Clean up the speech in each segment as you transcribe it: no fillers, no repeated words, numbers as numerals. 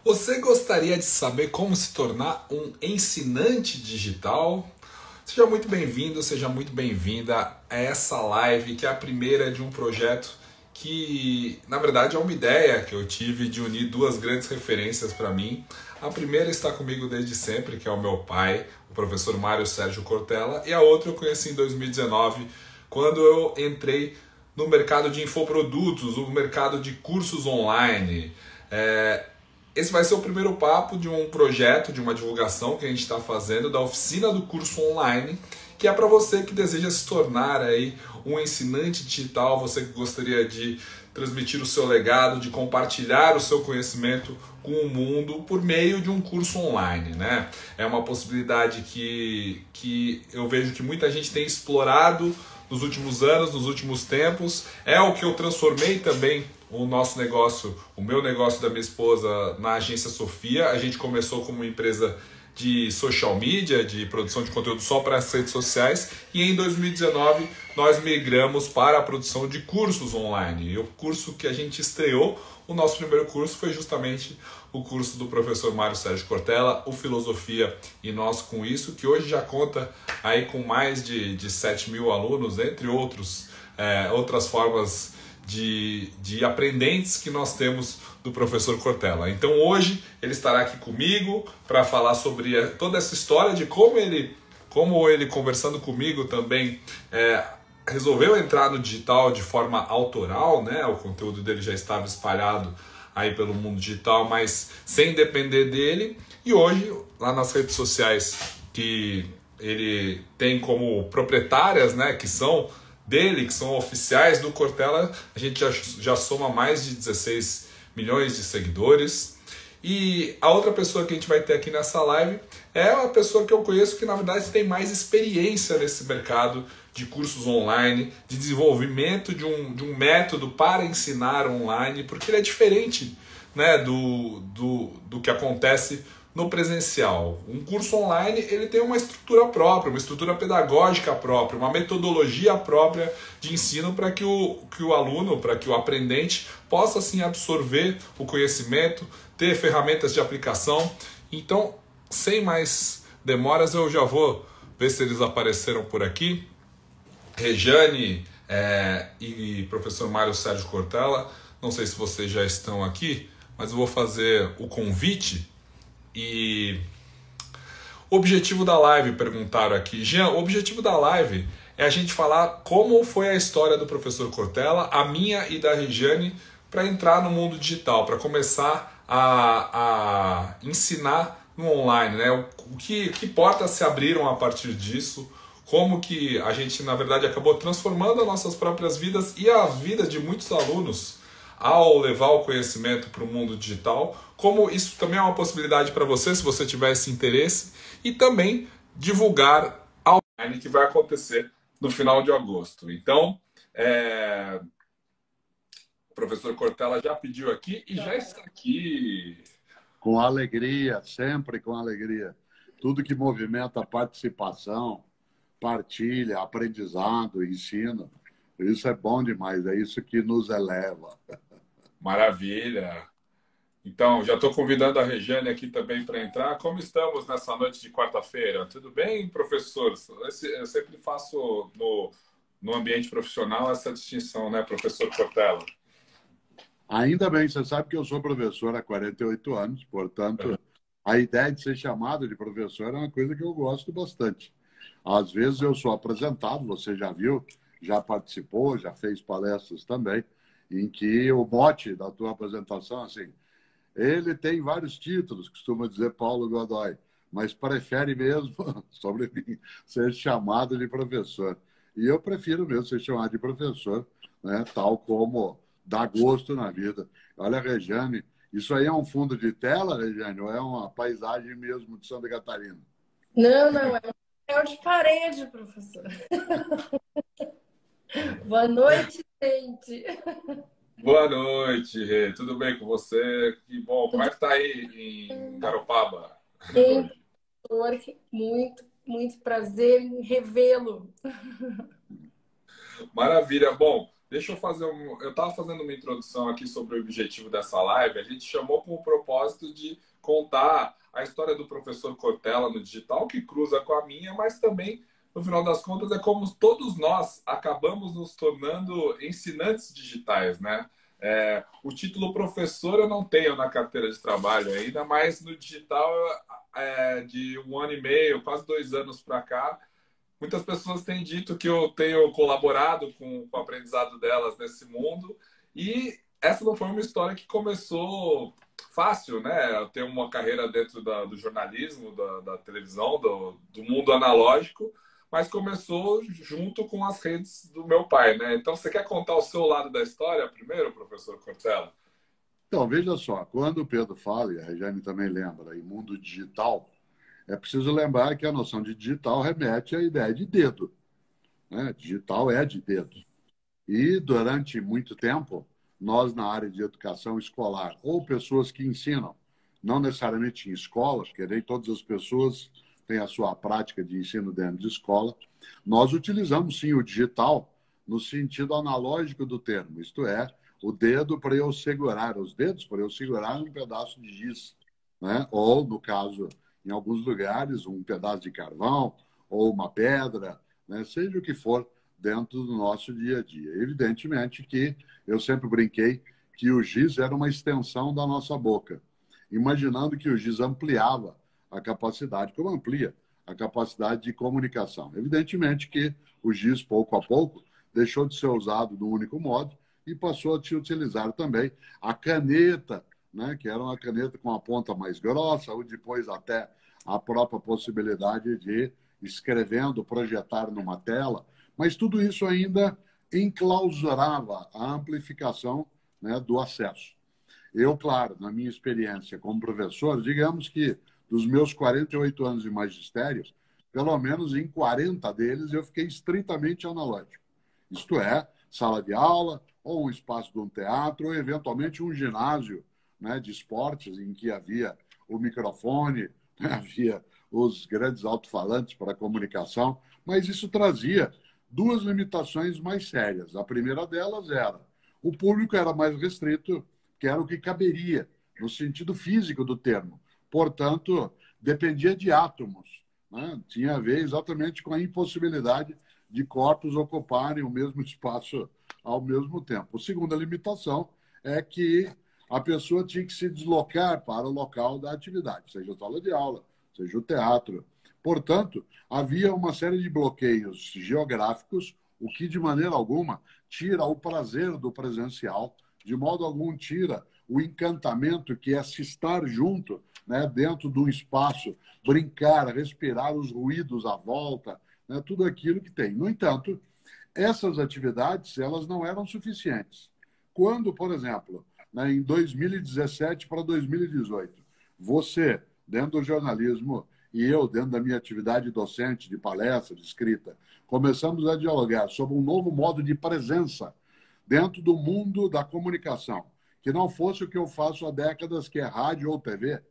Você gostaria de saber como se tornar um ensinante digital? Seja muito bem-vindo, seja muito bem-vinda a essa live, que é a primeira de um projeto que, na verdade, é uma ideia que eu tive de unir duas grandes referências para mim. A primeira está comigo desde sempre, que é o meu pai, o professor Mário Sérgio Cortella, e a outra eu conheci em 2019, quando eu entrei no mercado de infoprodutos, no mercado de cursos online. Esse vai ser o primeiro papo de um projeto, de uma divulgação que a gente está fazendo da oficina do curso online, que é para você que deseja se tornar aí um ensinante digital, você que gostaria de transmitir o seu legado, de compartilhar o seu conhecimento com o mundo por meio de um curso online, né? É uma possibilidade que eu vejo que muita gente tem explorado nos últimos anos, nos últimos tempos. É o que eu transformei também o nosso negócio, o meu negócio da minha esposa na Agência Sofia. A gente começou como uma empresa de social media, de produção de conteúdo só para as redes sociais, e em 2019 nós migramos para a produção de cursos online. E o curso que a gente estreou, o nosso primeiro curso, foi justamente o curso do professor Mário Sérgio Cortella, o Filosofia e Nós com Isso, que hoje já conta aí com mais de 7 mil alunos, entre outras formas de aprendentes que nós temos do professor Cortella. Então hoje ele estará aqui comigo para falar sobre toda essa história de como ele conversando comigo também resolveu entrar no digital de forma autoral, né? O conteúdo dele já estava espalhado aí pelo mundo digital, mas sem depender dele. E hoje, lá nas redes sociais que ele tem como proprietárias, né, que são dele, que são oficiais do Cortella, a gente já soma mais de 16 milhões de seguidores. E a outra pessoa que a gente vai ter aqui nessa live é uma pessoa que eu conheço que, na verdade, tem mais experiência nesse mercado de cursos online, de desenvolvimento de um método para ensinar online, porque ele é diferente, né, do que acontece no presencial. Um curso online, ele tem uma estrutura própria, uma estrutura pedagógica própria, uma metodologia própria de ensino para que o aluno, para que o aprendente possa assim absorver o conhecimento, ter ferramentas de aplicação. Então, sem mais demoras, eu já vou ver se eles apareceram por aqui. Rejane e professor Mário Sérgio Cortella, não sei se vocês já estão aqui, mas eu vou fazer o convite. E o objetivo da live, perguntaram aqui. Jean, o objetivo da live é a gente falar como foi a história do professor Cortella, a minha e da Regiane, para entrar no mundo digital, para começar a ensinar no online, né? Que portas se abriram a partir disso, como que a gente, na verdade, acabou transformando as nossas próprias vidas e a vida de muitos alunos ao levar o conhecimento para o mundo digital, como isso também é uma possibilidade para você, se você tiver esse interesse, e também divulgar online, que vai acontecer no final de agosto. Então, o professor Cortella já pediu aqui e já está aqui. Com alegria, sempre com alegria. Tudo que movimenta a participação, partilha, aprendizado, ensino, isso é bom demais, é isso que nos eleva. Maravilha! Então, já estou convidando a Regiane aqui também para entrar. Como estamos nessa noite de quarta-feira? Tudo bem, professor? Eu sempre faço no ambiente profissional essa distinção, né, professor Cortella? Ainda bem, você sabe que eu sou professor há 48 anos, portanto, a ideia de ser chamado de professor é uma coisa que eu gosto bastante. Às vezes eu sou apresentado, você já viu, já participou, já fez palestras também, em que o mote da tua apresentação, assim, ele tem vários títulos, costuma dizer Paulo Godoy, mas prefere mesmo, sobre mim, ser chamado de professor. E eu prefiro mesmo ser chamado de professor, né? Tal como dá gosto na vida. Olha, Rejane, isso aí é um fundo de tela, Rejane, ou é uma paisagem mesmo de Santa Catarina? Não, não, é um papel de parede, professor. Boa noite, gente. Boa noite, Rê. Tudo bem com você? Que bom. Como é que tá aí em Garopaba? Bem, professor, muito, muito prazer em revê-lo. Maravilha. Bom, Deixa eu fazer Eu estava fazendo uma introdução aqui sobre o objetivo dessa live. A gente chamou com o propósito de contar a história do professor Cortella no digital, que cruza com a minha, mas também, no final das contas, é como todos nós acabamos nos tornando ensinantes digitais, né? O título professor eu não tenho na carteira de trabalho ainda, mas no digital, de 1 ano e meio, quase 2 anos para cá, muitas pessoas têm dito que eu tenho colaborado com o aprendizado delas nesse mundo. E essa não foi uma história que começou fácil, né? Eu tenho uma carreira dentro do jornalismo, da televisão, do mundo analógico, mas começou junto com as redes do meu pai, né? Então, você quer contar o seu lado da história primeiro, professor Cortella? Então, veja só, quando o Pedro fala, e a Regiane também lembra, em mundo digital, é preciso lembrar que a noção de digital remete à ideia de dedo, né? Digital é de dedo. E, durante muito tempo, nós, na área de educação escolar, ou pessoas que ensinam, não necessariamente em escola, porque nem todas as pessoas têm a sua prática de ensino dentro de escola, nós utilizamos, sim, o digital no sentido analógico do termo, isto é, o dedo para eu segurar, os dedos para eu segurar um pedaço de giz, né? Ou, no caso, em alguns lugares, um pedaço de carvão ou uma pedra, né? Seja o que for, dentro do nosso dia a dia. Evidentemente que eu sempre brinquei que o giz era uma extensão da nossa boca, imaginando que o giz ampliava a capacidade, como amplia a capacidade de comunicação. Evidentemente que o giz, pouco a pouco, deixou de ser usado de um único modo e passou a se utilizar também a caneta, né, que era uma caneta com a ponta mais grossa, ou depois até a própria possibilidade de, escrevendo, projetar numa tela. Mas tudo isso ainda enclausurava a amplificação, né, do acesso. Eu, claro, na minha experiência como professor, digamos que dos meus 48 anos de magistério, pelo menos em 40 deles eu fiquei estritamente analógico. Isto é, sala de aula, ou um espaço de um teatro, ou eventualmente um ginásio, né, de esportes em que havia o microfone, né, havia os grandes alto-falantes para a comunicação, mas isso trazia duas limitações mais sérias. A primeira delas era o público era mais restrito, que era o que caberia, no sentido físico do termo. Portanto, dependia de átomos, né? Tinha a ver exatamente com a impossibilidade de corpos ocuparem o mesmo espaço ao mesmo tempo. A segunda limitação é que a pessoa tinha que se deslocar para o local da atividade, seja a sala de aula, seja o teatro. Portanto, havia uma série de bloqueios geográficos, o que, de maneira alguma, tira o prazer do presencial, de modo algum tira o encantamento que é se estar junto, né, dentro de um espaço, brincar, respirar os ruídos à volta, né, tudo aquilo que tem. No entanto, essas atividades elas não eram suficientes. Quando, por exemplo, né, em 2017 para 2018, você, dentro do jornalismo, e eu, dentro da minha atividade docente, de palestra, de escrita, começamos a dialogar sobre um novo modo de presença dentro do mundo da comunicação, que não fosse o que eu faço há décadas, que é rádio ou TV,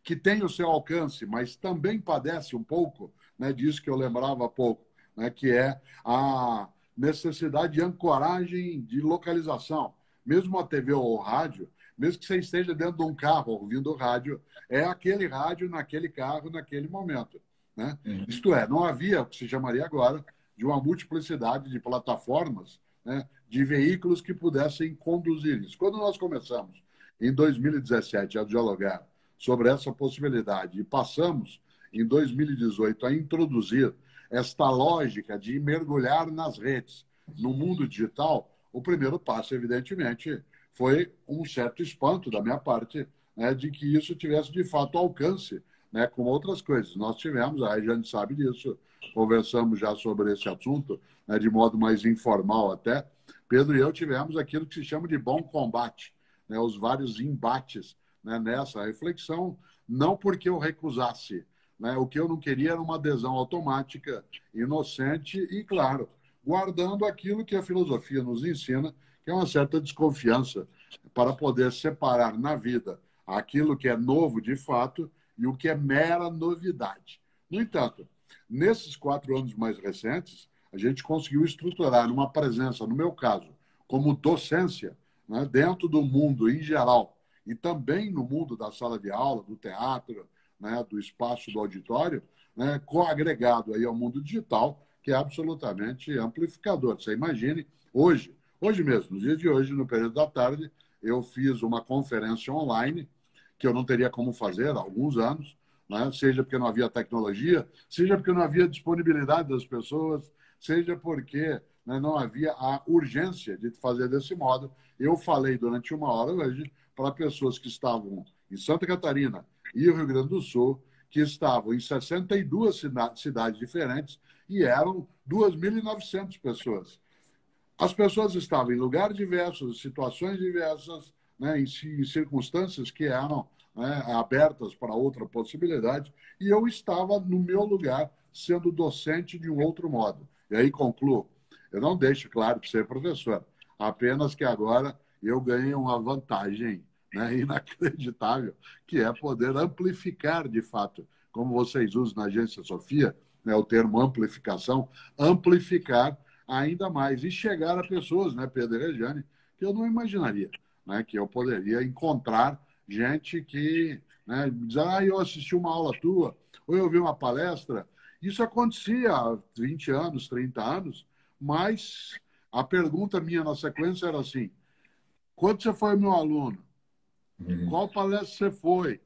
que tem o seu alcance, mas também padece um pouco, né, disso que eu lembrava há pouco, né, que é a necessidade de ancoragem de localização. Mesmo a TV ou o rádio, mesmo que você esteja dentro de um carro ouvindo o rádio, é aquele rádio naquele carro, naquele momento, né? Isto é, não havia o que se chamaria agora de uma multiplicidade de plataformas, né, de veículos que pudessem conduzir isso. Quando nós começamos, em 2017, a dialogar sobre essa possibilidade e passamos, em 2018, a introduzir esta lógica de mergulhar nas redes, no mundo digital, o primeiro passo, evidentemente, foi um certo espanto da minha parte, né, de que isso tivesse, de fato, alcance, né, com outras coisas. Nós tivemos, a Regiane sabe disso, conversamos já sobre esse assunto, né, de modo mais informal até. Pedro e eu tivemos aquilo que se chama de bom combate, né, os vários embates, né, nessa reflexão, não porque eu recusasse, né, o que eu não queria era uma adesão automática, inocente e, claro, guardando aquilo que a filosofia nos ensina, que é uma certa desconfiança para poder separar na vida aquilo que é novo de fato e o que é mera novidade. No entanto, nesses 4 anos mais recentes, a gente conseguiu estruturar uma presença, no meu caso, como docência, né, dentro do mundo em geral, e também no mundo da sala de aula, do teatro, né, do espaço do auditório, né, coagregado aí ao mundo digital, que é absolutamente amplificador. Você imagine, hoje mesmo, nos dias de hoje, no período da tarde, eu fiz uma conferência online, que eu não teria como fazer há alguns anos, né, seja porque não havia tecnologia, seja porque não havia disponibilidade das pessoas, seja porque, né, não havia a urgência de fazer desse modo. Eu falei durante uma hora hoje para pessoas que estavam em Santa Catarina e o Rio Grande do Sul, que estavam em 62 cidades diferentes e eram 2.900 pessoas. As pessoas estavam em lugares diversos, situações diversas, né, em circunstâncias que eram, né, abertas para outra possibilidade, e eu estava no meu lugar sendo docente de um outro modo. E aí concluo, eu não deixo claro de ser professor, apenas que agora eu ganhei uma vantagem, né, inacreditável, que é poder amplificar de fato, como vocês usam na Agência Sofia, né, o termo amplificação, amplificar ainda mais e chegar a pessoas, né, Pedro e Regiane, que eu não imaginaria, né, que eu poderia encontrar gente que, né, diz, eu assisti uma aula tua, ou eu vi uma palestra. Isso acontecia há 20 anos, 30 anos, mas a pergunta minha na sequência era assim: quando você foi meu aluno? Em qual palestra você foi?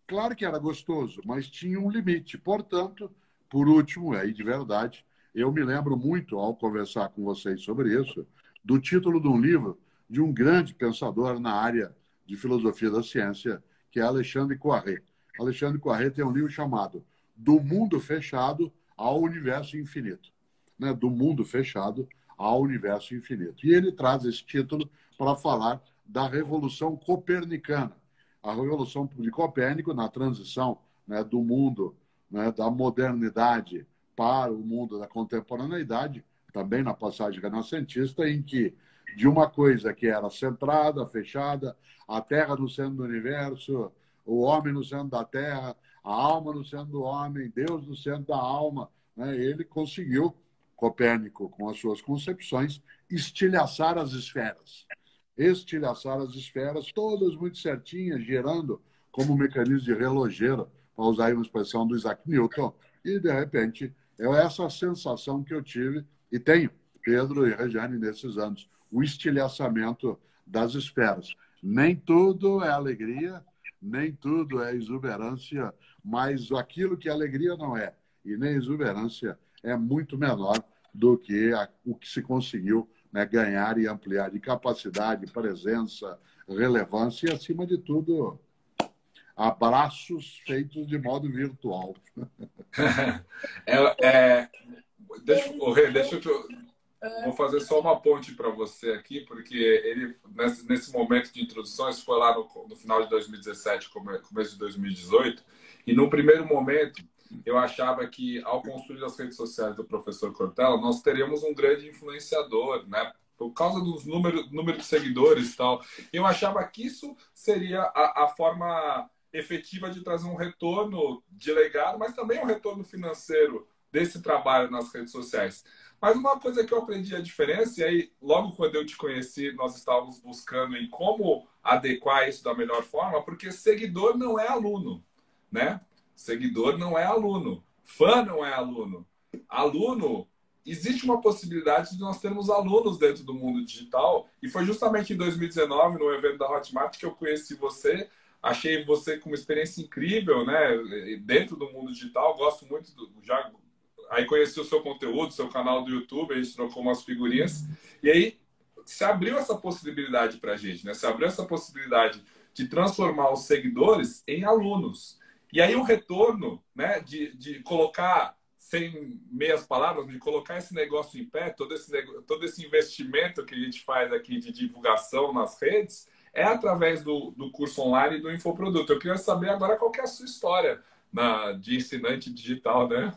Claro que era gostoso, mas tinha um limite. Portanto, por último, aí de verdade, eu me lembro muito, ao conversar com vocês sobre isso, do título de um livro de um grande pensador na área de filosofia da ciência, que é Alexandre Coiré. Alexandre Coiré tem um livro chamado Do Mundo Fechado ao Universo Infinito. Né? Do Mundo Fechado ao Universo Infinito. E ele traz esse título para falar da Revolução Copernicana. A Revolução de Copérnico, na transição, né, do mundo, né, da modernidade para o mundo da contemporaneidade, também na passagem renascentista, em que de uma coisa que era centrada, fechada, a Terra no centro do universo, o homem no centro da Terra, a alma no centro do homem, Deus no centro da alma, né, ele conseguiu, Copérnico, com as suas concepções, estilhaçar as esferas. Estilhaçar as esferas, todas muito certinhas, girando como um mecanismo de relojeiro, para usar uma expressão do Isaac Newton. E, de repente, é essa sensação que eu tive, e tenho, Pedro e Regiane, nesses anos, o estilhaçamento das esferas. Nem tudo é alegria, nem tudo é exuberância, mas aquilo que alegria não é, e nem exuberância, é muito menor do que o que se conseguiu, né, ganhar e ampliar de capacidade, presença, relevância e, acima de tudo, abraços feitos de modo virtual. É, é, deixa eu vou fazer só uma ponte para você aqui, porque ele, nesse momento de introduções, foi lá no final de 2017, começo de 2018, e no primeiro momento eu achava que, ao construir as redes sociais do professor Cortella, nós teríamos um grande influenciador, né? Por causa dos número de seguidores e tal. Eu achava que isso seria a forma efetiva de trazer um retorno de legado, mas também um retorno financeiro desse trabalho nas redes sociais. Mas uma coisa que eu aprendi a diferença, e aí, logo quando eu te conheci, nós estávamos buscando em como adequar isso da melhor forma, porque seguidor não é aluno, né? Seguidor não é aluno. Fã não é aluno. Aluno, existe uma possibilidade de nós termos alunos dentro do mundo digital, e foi justamente em 2019, no evento da Hotmart, que eu conheci você. Achei você com uma experiência incrível, né? Dentro do mundo digital, gosto muito já aí conheci o seu conteúdo, seu canal do YouTube, a gente trocou umas figurinhas, e aí se abriu essa possibilidade para a gente, né? Se abriu essa possibilidade de transformar os seguidores em alunos. E aí o retorno, né, de colocar, sem meias palavras, de colocar esse negócio em pé, todo esse investimento que a gente faz aqui de divulgação nas redes, é através do curso online e do infoproduto. Eu queria saber agora qual que é a sua história de ensinante digital, né?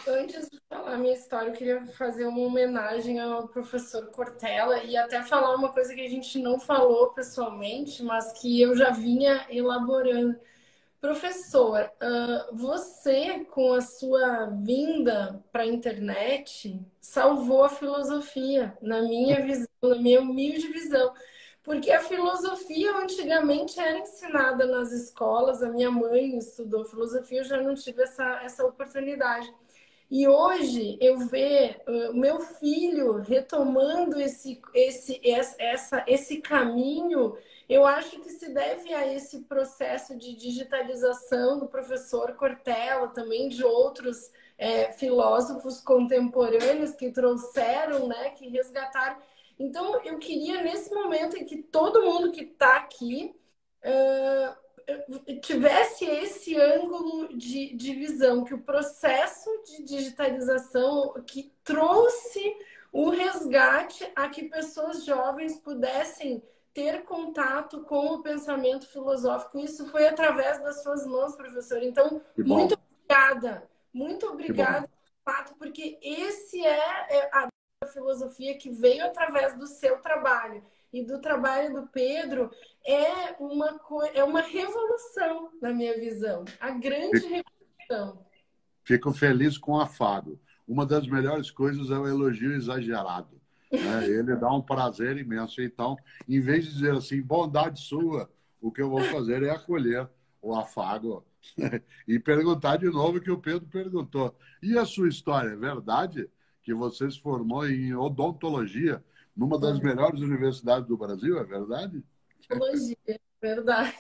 Antes de falar a minha história, eu queria fazer uma homenagem ao professor Cortella e até falar uma coisa que a gente não falou pessoalmente, mas que eu já vinha elaborando. Professor, você, com a sua vinda para a internet, salvou a filosofia, na minha visão, na minha humilde visão. Porque a filosofia antigamente era ensinada nas escolas, a minha mãe estudou filosofia, eu já não tive essa oportunidade. E hoje eu ver o meu filho retomando esse caminho, eu acho que se deve a esse processo de digitalização do professor Cortella, também de outros filósofos contemporâneos que trouxeram, né, que resgataram. Então, eu queria, nesse momento em que todo mundo que está aqui tivesse esse ângulo de visão, que o processo de digitalização que trouxe o resgate a que pessoas jovens pudessem ter contato com o pensamento filosófico. Isso foi através das suas mãos, professor. Então, muito obrigada, fato, porque esse é a filosofia que veio através do seu trabalho e do trabalho do Pedro. É uma revolução, na minha visão. A grande revolução. Fico feliz com o afago. Uma das melhores coisas é o elogio exagerado, né? Ele dá um prazer imenso. Então, em vez de dizer assim, bondade sua, o que eu vou fazer é acolher o afago e perguntar de novo o que o Pedro perguntou. E a sua história? É verdade que você se formou em odontologia numa das melhores universidades do Brasil? É verdade? Odontologia, verdade.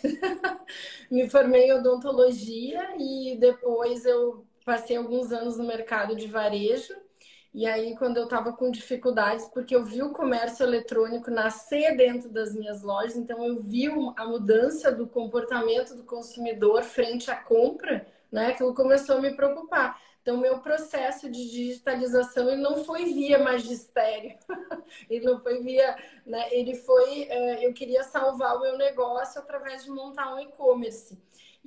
Me formei em odontologia e depois eu passei alguns anos no mercado de varejo. E aí, quando eu estava com dificuldades, porque eu vi o comércio eletrônico nascer dentro das minhas lojas, então eu vi a mudança do comportamento do consumidor frente à compra, né? Aquilo começou a me preocupar. Então, meu processo de digitalização ele não foi via magistério, ele não foi via, né? Ele foi, eu queria salvar o meu negócio através de montar um e-commerce.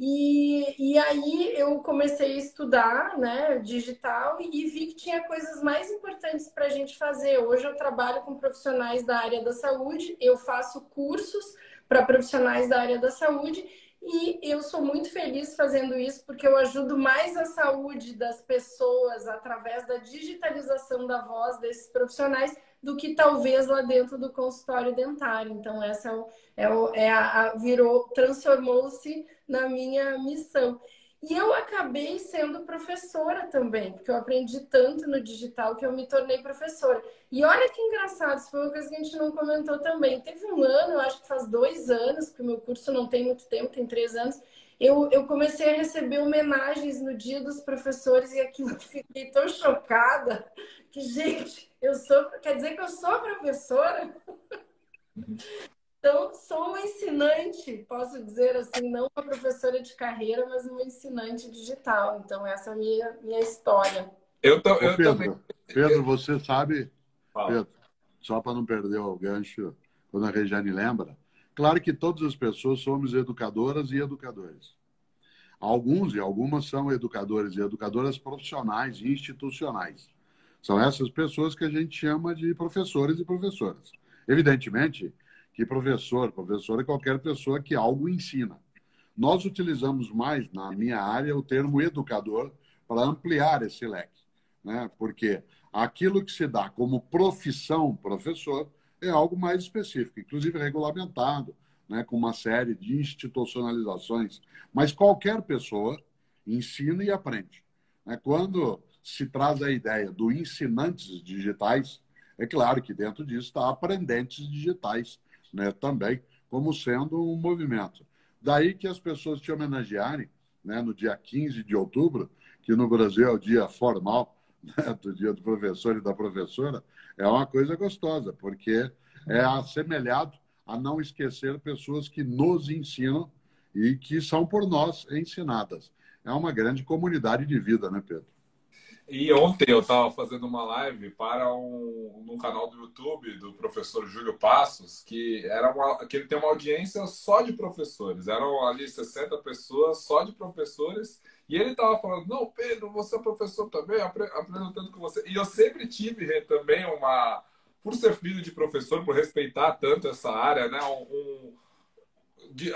E aí eu comecei a estudar, né, digital e vi que tinha coisas mais importantes para a gente fazer. Hoje eu trabalho com profissionais da área da saúde, eu faço cursos para profissionais da área da saúde e eu sou muito feliz fazendo isso porque eu ajudo mais a saúde das pessoas através da digitalização da voz desses profissionais do que talvez lá dentro do consultório dentário. Então essa transformou-se na minha missão. E eu acabei sendo professora também, porque eu aprendi tanto no digital que eu me tornei professora. E olha que engraçado, isso foi uma coisa que a gente não comentou também. Teve um ano, eu acho que faz 2 anos, porque o meu curso não tem muito tempo, tem 3 anos, eu comecei a receber homenagens no Dia dos Professores e aquilo eu fiquei tão chocada que, gente, quer dizer que eu sou professora? Então, sou uma ensinante, posso dizer assim, não uma professora de carreira, mas uma ensinante digital. Então, essa é a minha história. Eu Pedro, também. Pedro, você sabe, Fala. Pedro, só para não perder o gancho, quando a Regiane lembra, claro que todas as pessoas somos educadoras e educadores. Alguns e algumas são educadores e educadoras profissionais e institucionais. São essas pessoas que a gente chama de professores e professoras. Evidentemente que professor é qualquer pessoa que algo ensina. Nós utilizamos mais, na minha área, o termo educador para ampliar esse leque, né? Porque aquilo que se dá como profissão professor é algo mais específico, inclusive regulamentado, né, com uma série de institucionalizações. Mas qualquer pessoa ensina e aprende, né? Quando se traz a ideia do ensinantes digitais, é claro que dentro disso está aprendentes digitais, né, também, como sendo um movimento. Daí que as pessoas te homenagearem, né, no dia 15 de outubro, que no Brasil é o dia formal, né, do dia do professor e da professora, é uma coisa gostosa, porque é assemelhado a não esquecer pessoas que nos ensinam e que são por nós ensinadas. É uma grande comunidade de vida, né, Pedro? E ontem eu estava fazendo uma live para num canal do YouTube do professor Júlio Passos, que ele tem uma audiência só de professores. Eram ali 60 pessoas só de professores. E ele estava falando, não, Pedro, você é professor também, aprendo tanto com você. E eu sempre tive também por ser filho de professor, por respeitar tanto essa área, né?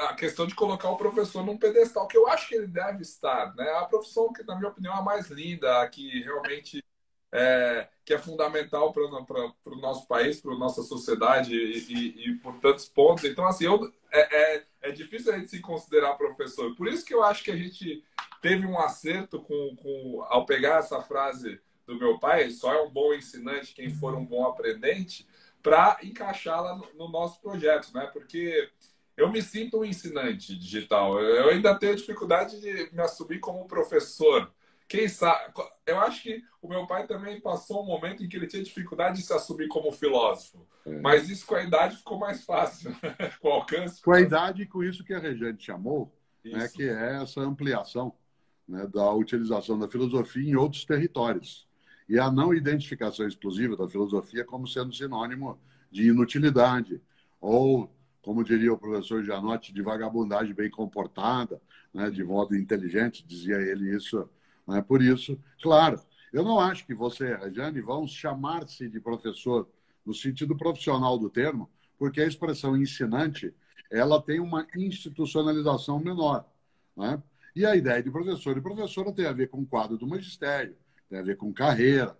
a questão de colocar o professor num pedestal, que eu acho que ele deve estar, né? A profissão que, na minha opinião, é a mais linda, a que realmente que é fundamental para o nosso país, para a nossa sociedade e por tantos pontos. Então, assim, é difícil a gente se considerar professor. Por isso que eu acho que a gente teve um acerto ao pegar essa frase do meu pai, só é um bom ensinante quem for um bom aprendente, para encaixá-la no nosso projeto, né? Porque eu me sinto um ensinante digital. Eu ainda tenho dificuldade de me assumir como professor. Quem sabe? Eu acho que o meu pai também passou um momento em que ele tinha dificuldade de se assumir como filósofo. Mas isso com a idade ficou mais fácil. Com o alcance. Com a idade e com isso que a Regiane chamou, né, Isso. que é essa ampliação, né, da utilização da filosofia em outros territórios. E a não identificação exclusiva da filosofia como sendo sinônimo de inutilidade, ou, como diria o professor Gianotti, de vagabundagem bem comportada, né, de modo inteligente, dizia ele isso. Né? Por isso, claro, eu não acho que você e a Regiane vão chamar-se de professor no sentido profissional do termo, porque a expressão ensinante ela tem uma institucionalização menor. Né? E a ideia de professor e professora tem a ver com o quadro do magistério, tem a ver com carreira.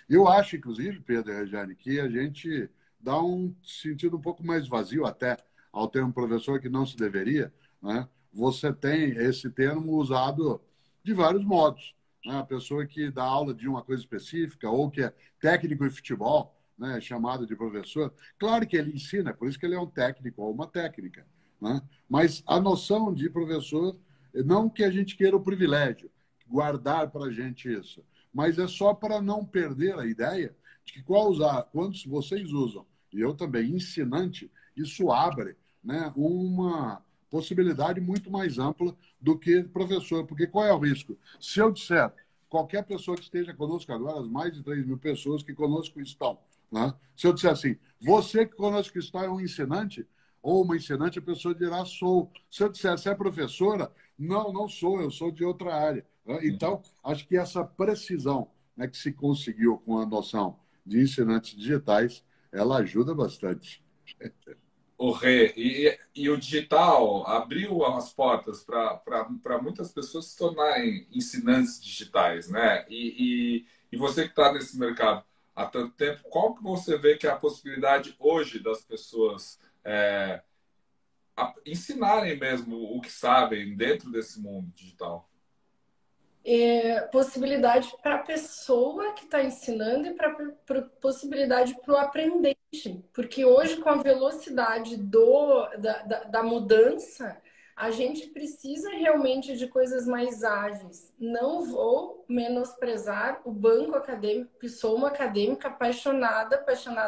Eu acho, inclusive, Pedro e Regiane, que a gente dá um sentido um pouco mais vazio até ao termo professor, que não se deveria. Né? Você tem esse termo usado de vários modos. Né? A pessoa que dá aula de uma coisa específica ou que é técnico em futebol, né, chamado de professor, claro que ele ensina, é por isso que ele é um técnico ou uma técnica. Né? Mas a noção de professor, não que a gente queira o privilégio, guardar para a gente isso, mas é só para não perder a ideia de que quando vocês usam, e eu também, ensinante, isso abre, né, uma possibilidade muito mais ampla do que professor. Porque qual é o risco? Se eu disser, qualquer pessoa que esteja conosco agora, as mais de 3.000 pessoas que conosco estão, né? Se eu disser assim, você que conosco está é um ensinante ou uma ensinante, a pessoa dirá, sou. Se eu disser, você é professora? Não, não sou, eu sou de outra área. Né? Então, acho que essa precisão, né, que se conseguiu com a noção de ensinantes digitais, ela ajuda bastante. O Rê, e o digital abriu as portas para muitas pessoas se tornarem ensinantes digitais, né? E você que está nesse mercado há tanto tempo, qual que você vê que é a possibilidade hoje das pessoas ensinarem mesmo o que sabem dentro desse mundo digital? Possibilidade para a pessoa que está ensinando e possibilidade para o aprendente. Porque hoje, com a velocidade da mudança, a gente precisa realmente de coisas mais ágeis. Não vou menosprezar o banco acadêmico, que sou uma acadêmica apaixonada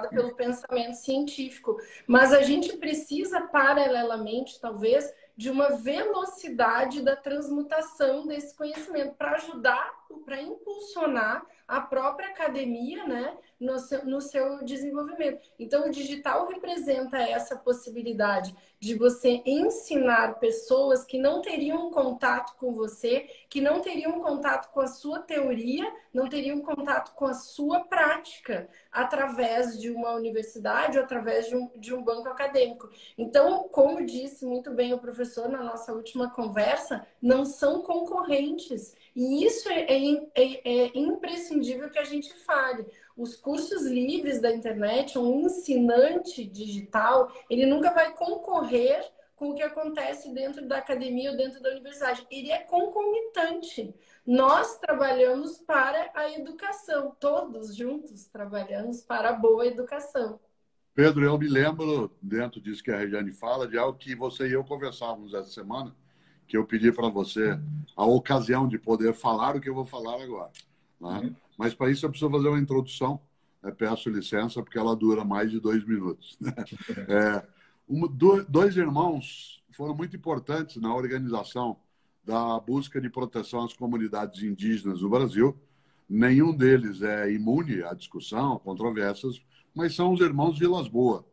pelo pensamento científico. Mas a gente precisa, paralelamente, talvez, de uma velocidade da transmutação desse conhecimento para ajudar, para impulsionar a própria academia, né, no seu desenvolvimento. Então, o digital representa essa possibilidade de você ensinar pessoas que não teriam contato com você, que não teriam contato com a sua teoria, não teriam contato com a sua prática, através de uma universidade ou através de um banco acadêmico. Então, como disse muito bem o professor na nossa última conversa, não são concorrentes. E isso é imprescindível que a gente fale. Os cursos livres da internet, um ensinante digital, ele nunca vai concorrer com o que acontece dentro da academia ou dentro da universidade. Ele é concomitante. Nós trabalhamos para a educação, todos juntos trabalhamos para a boa educação. Pedro, eu me lembro, dentro disso que a Regiane fala, de algo que você e eu conversávamos essa semana, que eu pedi para você a ocasião de poder falar o que eu vou falar agora. Né? Mas para isso eu preciso fazer uma introdução. Peço licença, porque ela dura mais de 2 minutos. Dois irmãos foram muito importantes na organização da busca de proteção às comunidades indígenas do Brasil. Nenhum deles é imune à discussão, a controvérsias, mas são os irmãos Vilas Boas.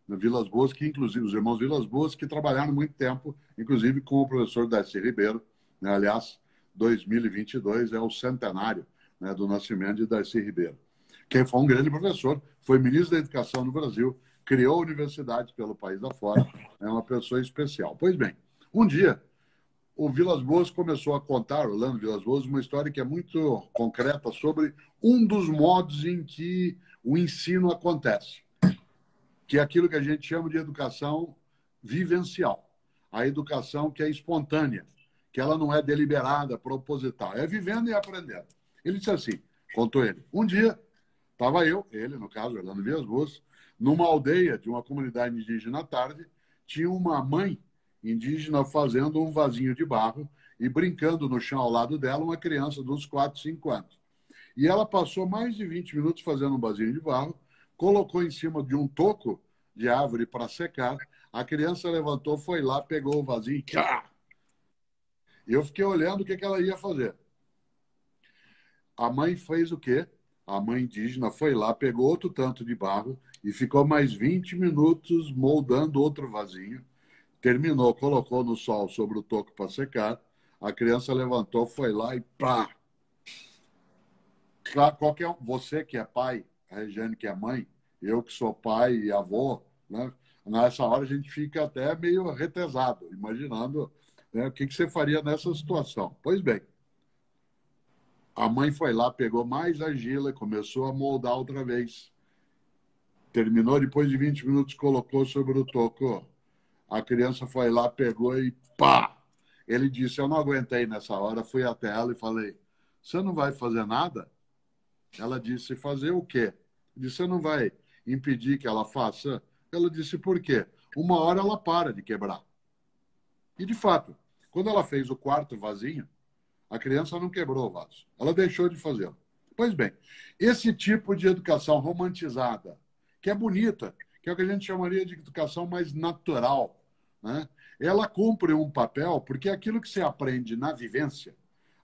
Vilas Boas, que inclusive os irmãos Vilas Boas, que trabalharam muito tempo, inclusive com o professor Darcy Ribeiro. Né? Aliás, 2022 é o centenário, né, do nascimento de Darcy Ribeiro. Quem foi um grande professor, foi ministro da Educação no Brasil, criou universidades pelo país afora, é uma pessoa especial. Pois bem, um dia, o Vilas Boas começou a contar, Orlando Vilas Boas, uma história que é muito concreta sobre um dos modos em que o ensino acontece, que é aquilo que a gente chama de educação vivencial. A educação que é espontânea, que ela não é deliberada, proposital. É vivendo e aprendendo. Ele disse assim, contou ele, um dia estava ele, no caso, Orlando Vilas Boas, numa aldeia de uma comunidade indígena à tarde, tinha uma mãe indígena fazendo um vasinho de barro e brincando no chão ao lado dela uma criança de uns 4, 5 anos. E ela passou mais de 20 minutos fazendo um vasinho de barro, colocou em cima de um toco de árvore para secar, a criança levantou, foi lá, pegou o vasinho e eu fiquei olhando o que ela ia fazer. A mãe fez o quê? A mãe indígena foi lá, pegou outro tanto de barro e ficou mais 20 minutos moldando outro vasinho. Terminou, colocou no sol sobre o toco para secar. A criança levantou, foi lá e pá! Você que é pai, a Regiane que é mãe, eu que sou pai e avô, né? Nessa hora a gente fica até meio retesado, imaginando, né, o que você faria nessa situação. Pois bem, a mãe foi lá, pegou mais argila e começou a moldar outra vez. Terminou, depois de 20 minutos, colocou sobre o toco. A criança foi lá, pegou e pá! Ele disse, eu não aguentei nessa hora, fui até ela e falei, você não vai fazer nada? Ela disse, fazer o quê? Eu disse, você não vai impedir que ela faça? Ela disse, por quê? Uma hora ela para de quebrar. E, de fato, quando ela fez o quarto vasinho, a criança não quebrou o vaso. Ela deixou de fazê-lo. Pois bem, esse tipo de educação romantizada, que é bonita, que é o que a gente chamaria de educação mais natural, né? Ela cumpre um papel, porque aquilo que você aprende na vivência,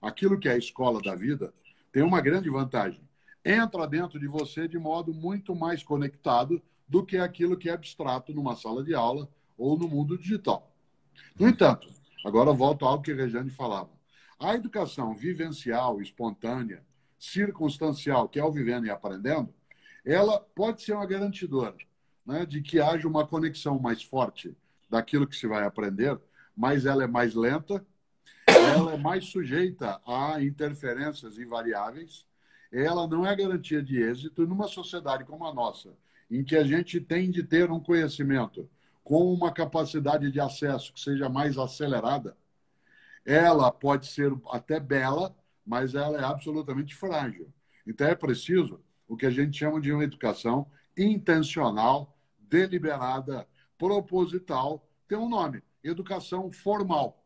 aquilo que é a escola da vida, tem uma grande vantagem. Entra dentro de você de modo muito mais conectado do que aquilo que é abstrato numa sala de aula ou no mundo digital. No entanto, agora eu volto ao algo que a Regiane falava. A educação vivencial, espontânea, circunstancial, que é o vivendo e aprendendo, ela pode ser uma garantidora, né, de que haja uma conexão mais forte daquilo que se vai aprender, mas ela é mais lenta, ela é mais sujeita a interferências invariáveis, ela não é garantia de êxito. E numa sociedade como a nossa, em que a gente tem de ter um conhecimento com uma capacidade de acesso que seja mais acelerada, ela pode ser até bela, mas ela é absolutamente frágil. Então é preciso o que a gente chama de uma educação intencional, deliberada, proposital, tem um nome, educação formal.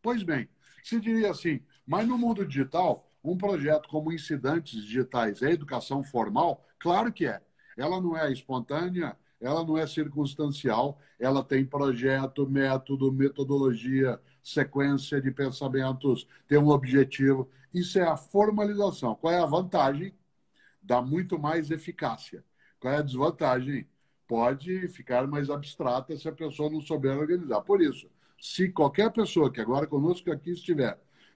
Pois bem, se diria assim, mas no mundo digital, um projeto como Incidentes Digitais é educação formal? Claro que é. Ela não é espontânea, ela não é circunstancial, ela tem projeto, método, metodologia, sequência de pensamentos, tem um objetivo. Isso é a formalização. Qual é a vantagem? Dá muito mais eficácia. Qual é a desvantagem? Pode ficar mais abstrata se a pessoa não souber organizar. Por isso, se qualquer pessoa que agora conosco aqui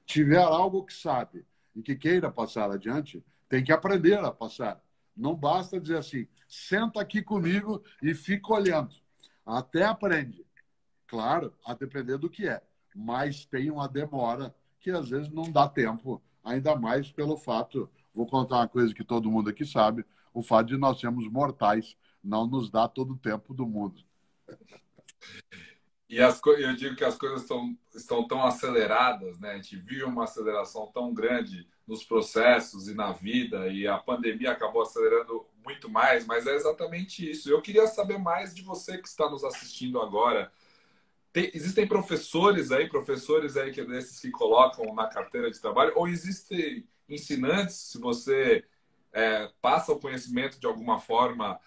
tiver algo que sabe e que queira passar adiante, tem que aprender a passar. Não basta dizer assim, senta aqui comigo e fica olhando. Até aprende. Claro, a depender do que é. Mas tem uma demora que às vezes não dá tempo, ainda mais pelo fato, vou contar uma coisa que todo mundo aqui sabe, o fato de nós sermos mortais não nos dá todo o tempo do mundo. E eu digo que as coisas estão tão aceleradas, né? A gente vive uma aceleração tão grande nos processos e na vida, e a pandemia acabou acelerando muito mais, mas é exatamente isso. Eu queria saber mais de você que está nos assistindo agora. Existem professores aí que desses que colocam na carteira de trabalho, ou existem ensinantes, se você passa o conhecimento de alguma forma,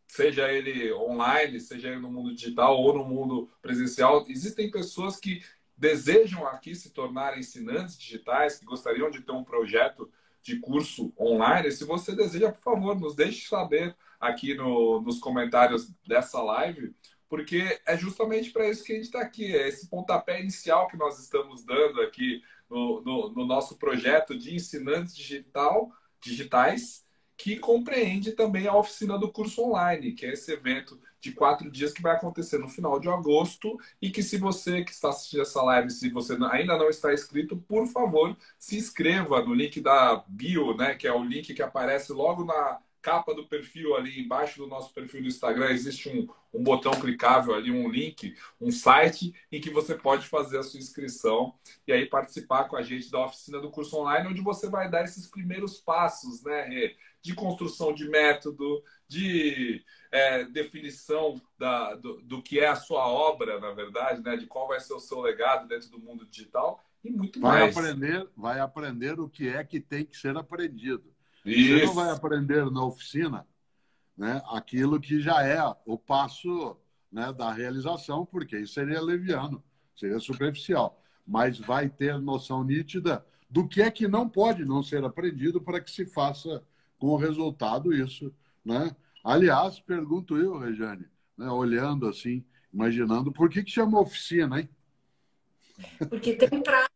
seja ele online, seja ele no mundo digital ou no mundo presencial. Existem pessoas que desejam aqui se tornar ensinantes digitais, que gostariam de ter um projeto de curso online. Se você deseja, por favor, nos deixe saber aqui nos comentários dessa live, porque é justamente para isso que a gente está aqui. É esse pontapé inicial que nós estamos dando aqui no nosso projeto de ensinantes digitais, que compreende também a oficina do curso online, que é esse evento de 4 dias que vai acontecer no final de agosto e que se você que está assistindo essa live, se você ainda não está inscrito, por favor, se inscreva no link da bio, né, que é o link que aparece logo na capa do perfil ali embaixo do nosso perfil do Instagram. Existe um botão clicável ali, um link, um site em que você pode fazer a sua inscrição e aí participar com a gente da oficina do curso online, onde você vai dar esses primeiros passos, né, Rê, de construção de método, de definição do que é a sua obra, na verdade, né, de qual vai ser o seu legado dentro do mundo digital e muito mais. Vai aprender o que é que tem que ser aprendido. Isso. Você não vai aprender na oficina, né, aquilo que já é o passo, né, da realização, porque isso seria leviano, seria superficial. Mas vai ter noção nítida do que é que não pode não ser aprendido para que se faça com o resultado isso, né? Aliás, pergunto eu, Rejane, né, olhando assim, imaginando, por que chama oficina, hein? Porque tem prática.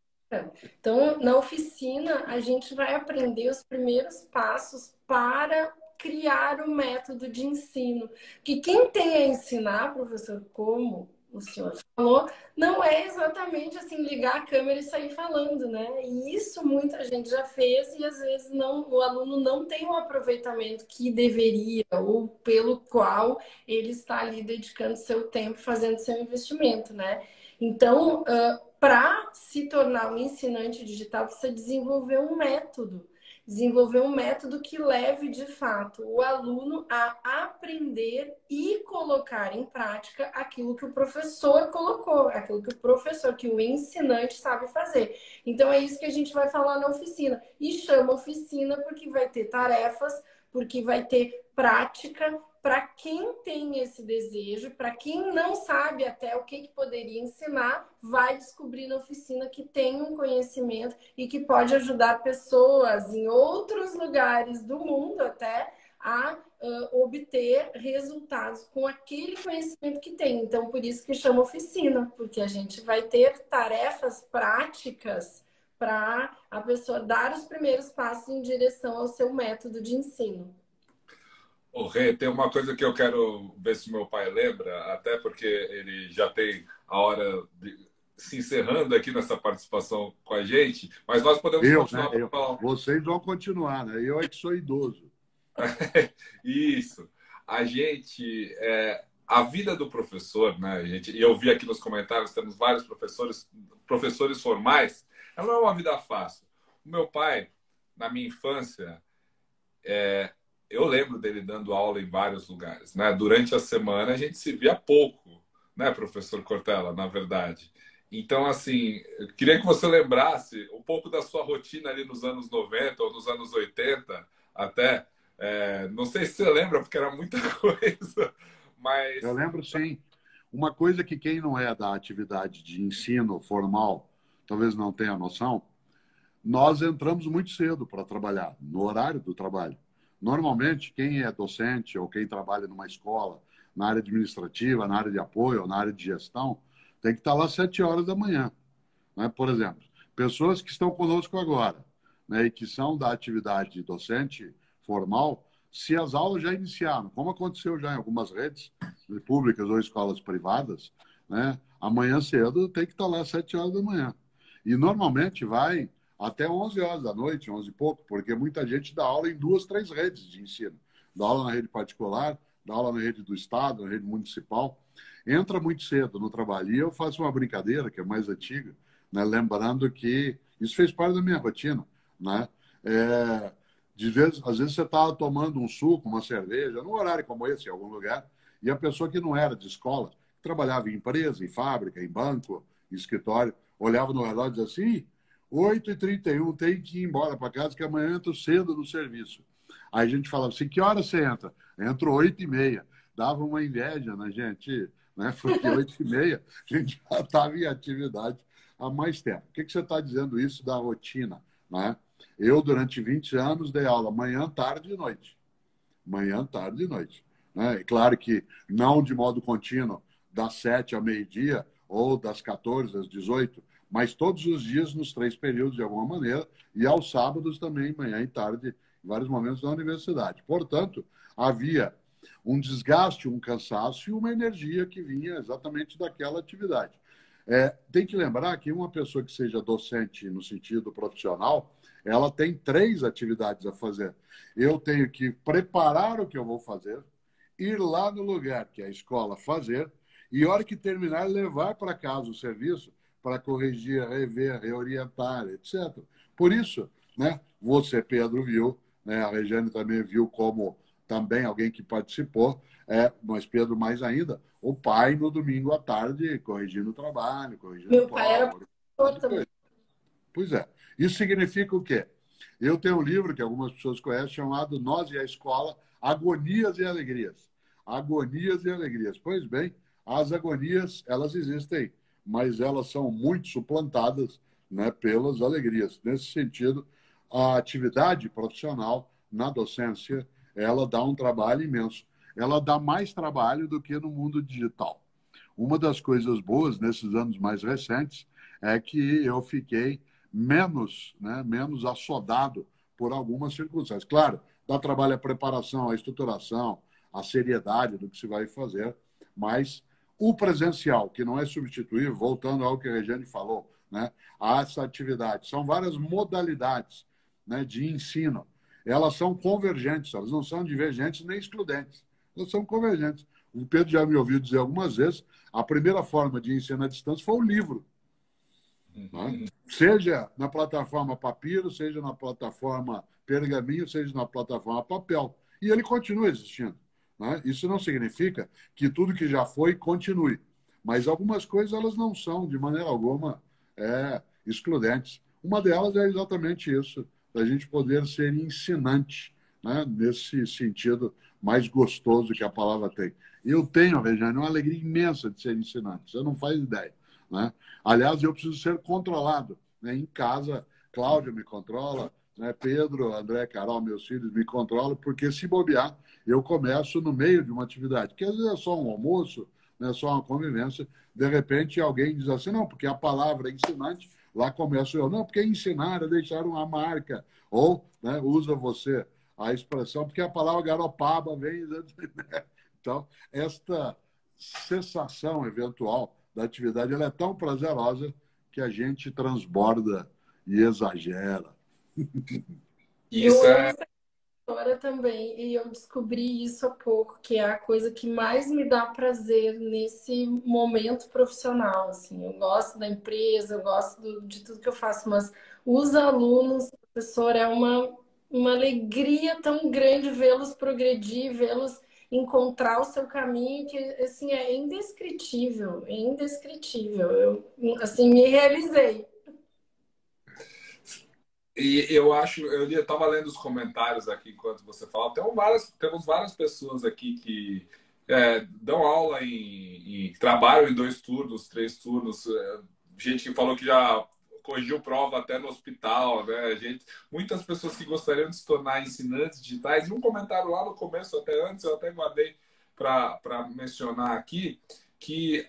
Então, na oficina, a gente vai aprender os primeiros passos para criar o método de ensino. Que quem tem a ensinar, professor, como o senhor falou, não é exatamente assim ligar a câmera e sair falando, né? E isso muita gente já fez e às vezes não, o aluno não tem o aproveitamento que deveria ou pelo qual ele está ali dedicando seu tempo, fazendo seu investimento, né? Então, para se tornar um ensinante digital, precisa desenvolver um método. Desenvolver um método que leve, de fato, o aluno a aprender e colocar em prática aquilo que o professor colocou, aquilo que o professor, que o ensinante sabe fazer. Então, é isso que a gente vai falar na oficina. E chama oficina porque vai ter tarefas, porque vai ter prática, para quem tem esse desejo, para quem não sabe até o que poderia ensinar, vai descobrir na oficina que tem um conhecimento e que pode ajudar pessoas em outros lugares do mundo até a obter resultados com aquele conhecimento que tem. Então, por isso que chama oficina, porque a gente vai ter tarefas práticas para a pessoa dar os primeiros passos em direção ao seu método de ensino. O Rê, tem uma coisa que eu quero ver se meu pai lembra, até porque ele já tem a hora se encerrando aqui nessa participação com a gente, mas nós podemos continuar. Né? Vocês vão continuar, né? Eu é que sou idoso. Isso. A gente... a vida do professor, né, gente? E eu vi aqui nos comentários, temos vários professores formais, ela não é uma vida fácil. O meu pai, na minha infância, eu lembro dele dando aula em vários lugares, né? Durante a semana a gente se via pouco, né, professor Cortella, na verdade. Então, assim, eu queria que você lembrasse um pouco da sua rotina ali nos anos 90 ou nos anos 80 até. Não sei se você lembra, porque era muita coisa, mas... Eu lembro, sim. Uma coisa que quem não é da atividade de ensino formal talvez não tenha noção, nós entramos muito cedo para trabalhar, no horário do trabalho. Normalmente, quem é docente ou quem trabalha numa escola, na área administrativa, na área de apoio ou na área de gestão, tem que estar lá às 7 horas da manhã. Né? Por exemplo, pessoas que estão conosco agora, né, e que são da atividade docente formal, se as aulas já iniciaram, como aconteceu já em algumas redes públicas ou escolas privadas, né, amanhã cedo tem que estar lá às 7 horas da manhã. E normalmente vai até 11 horas da noite, 11 e pouco, porque muita gente dá aula em 2, 3 redes de ensino. Dá aula na rede particular, dá aula na rede do Estado, na rede municipal. Entra muito cedo no trabalho. E eu faço uma brincadeira, que é mais antiga, né, lembrando que isso fez parte da minha rotina. Né? Às vezes você está tomando um suco, uma cerveja, num horário como esse, em algum lugar, e a pessoa que não era de escola, que trabalhava em empresa, em fábrica, em banco, em escritório, olhava no relógio e dizia assim: 8h31, tem que ir embora para casa, que amanhã eu entro cedo no serviço. Aí a gente falava assim: que hora você entra? Entro 8h30. Dava uma inveja na gente, né? Porque 8h30 a gente já estava em atividade há mais tempo. O que você está dizendo isso da rotina? Né? Eu, durante 20 anos, dei aula manhã, tarde e noite. Manhã, tarde e noite. Né? E claro que não de modo contínuo, das 7 ao meio-dia ou das 14 às 18, mas todos os dias nos 3 períodos, de alguma maneira, e aos sábados também, manhã e tarde vários momentos na universidade. Portanto, havia um desgaste, um cansaço e uma energia que vinha exatamente daquela atividade. Tem que lembrar que uma pessoa que seja docente no sentido profissional, ela tem 3 atividades a fazer. Eu tenho que preparar o que eu vou fazer, ir lá no lugar que é a escola fazer, e, a hora que terminar, levar para casa o serviço para corrigir, rever, reorientar, etc. Por isso, né, você, Pedro, viu, né, a Regiane também viu como também alguém que participou, mas Pedro mais ainda, o pai no domingo à tarde corrigindo o trabalho, corrigindo Meu pai era prova. professor também. Pois é. Isso significa o quê? Eu tenho um livro que algumas pessoas conhecem chamado Nós e a Escola, Agonias e Alegrias. Agonias e alegrias. Pois bem, as agonias, elas existem, mas elas são muito suplantadas, né, pelas alegrias. Nesse sentido, a atividade profissional na docência, ela dá um trabalho imenso. Ela dá mais trabalho do que no mundo digital. Uma das coisas boas nesses anos mais recentes é que eu fiquei menos, né, menos assodado por algumas circunstâncias. Claro, dá trabalho a preparação, a estruturação, a seriedade do que se vai fazer, mas o presencial, que não é substituível, voltando ao que a Regiane falou, né, a essa atividade, são várias modalidades, né, de ensino. Elas são convergentes, elas não são divergentes nem excludentes, elas são convergentes. O Pedro já me ouviu dizer algumas vezes, a primeira forma de ensino à distância foi o livro. Né? Seja na plataforma papiro, seja na plataforma pergaminho, seja na plataforma papel. E ele continua existindo. Né? Isso não significa que tudo que já foi continue. Mas algumas coisas elas não são, de maneira alguma, excludentes. Uma delas é exatamente isso, da gente poder ser ensinante, né? Nesse sentido mais gostoso que a palavra tem. Eu tenho, Regiane, uma alegria imensa de ser ensinante, você não faz ideia. Né? Aliás, eu preciso ser controlado. Né? Em casa, Cláudia me controla, né? Pedro, André, Carol, meus filhos me controlam, porque se bobear, eu começo no meio de uma atividade, que às vezes é só um almoço, né? Só uma convivência, de repente alguém diz assim, não, porque a palavra é ensinante, lá começo eu, não, porque ensinar é deixar uma marca, ou, né, usa você a expressão, porque a palavra garopaba vem... Então, esta cessação eventual da atividade ela é tão prazerosa que a gente transborda e exagera. Isso é história também, e eu descobri isso há pouco, que é a coisa que mais me dá prazer nesse momento profissional. Assim, eu gosto da empresa, eu gosto de tudo que eu faço, mas os alunos, professor, é uma alegria tão grande vê-los progredir, vê-los encontrar o seu caminho, que assim, é indescritível, é indescritível. Eu assim, me realizei. E eu acho, eu estava lendo os comentários aqui enquanto você fala, temos várias pessoas aqui que dão aula trabalham em 2 turnos, 3 turnos, gente que falou que já corrigiu prova até no hospital, né? Muitas pessoas que gostariam de se tornar ensinantes digitais. E um comentário lá no começo, até antes, eu até guardei para mencionar aqui, que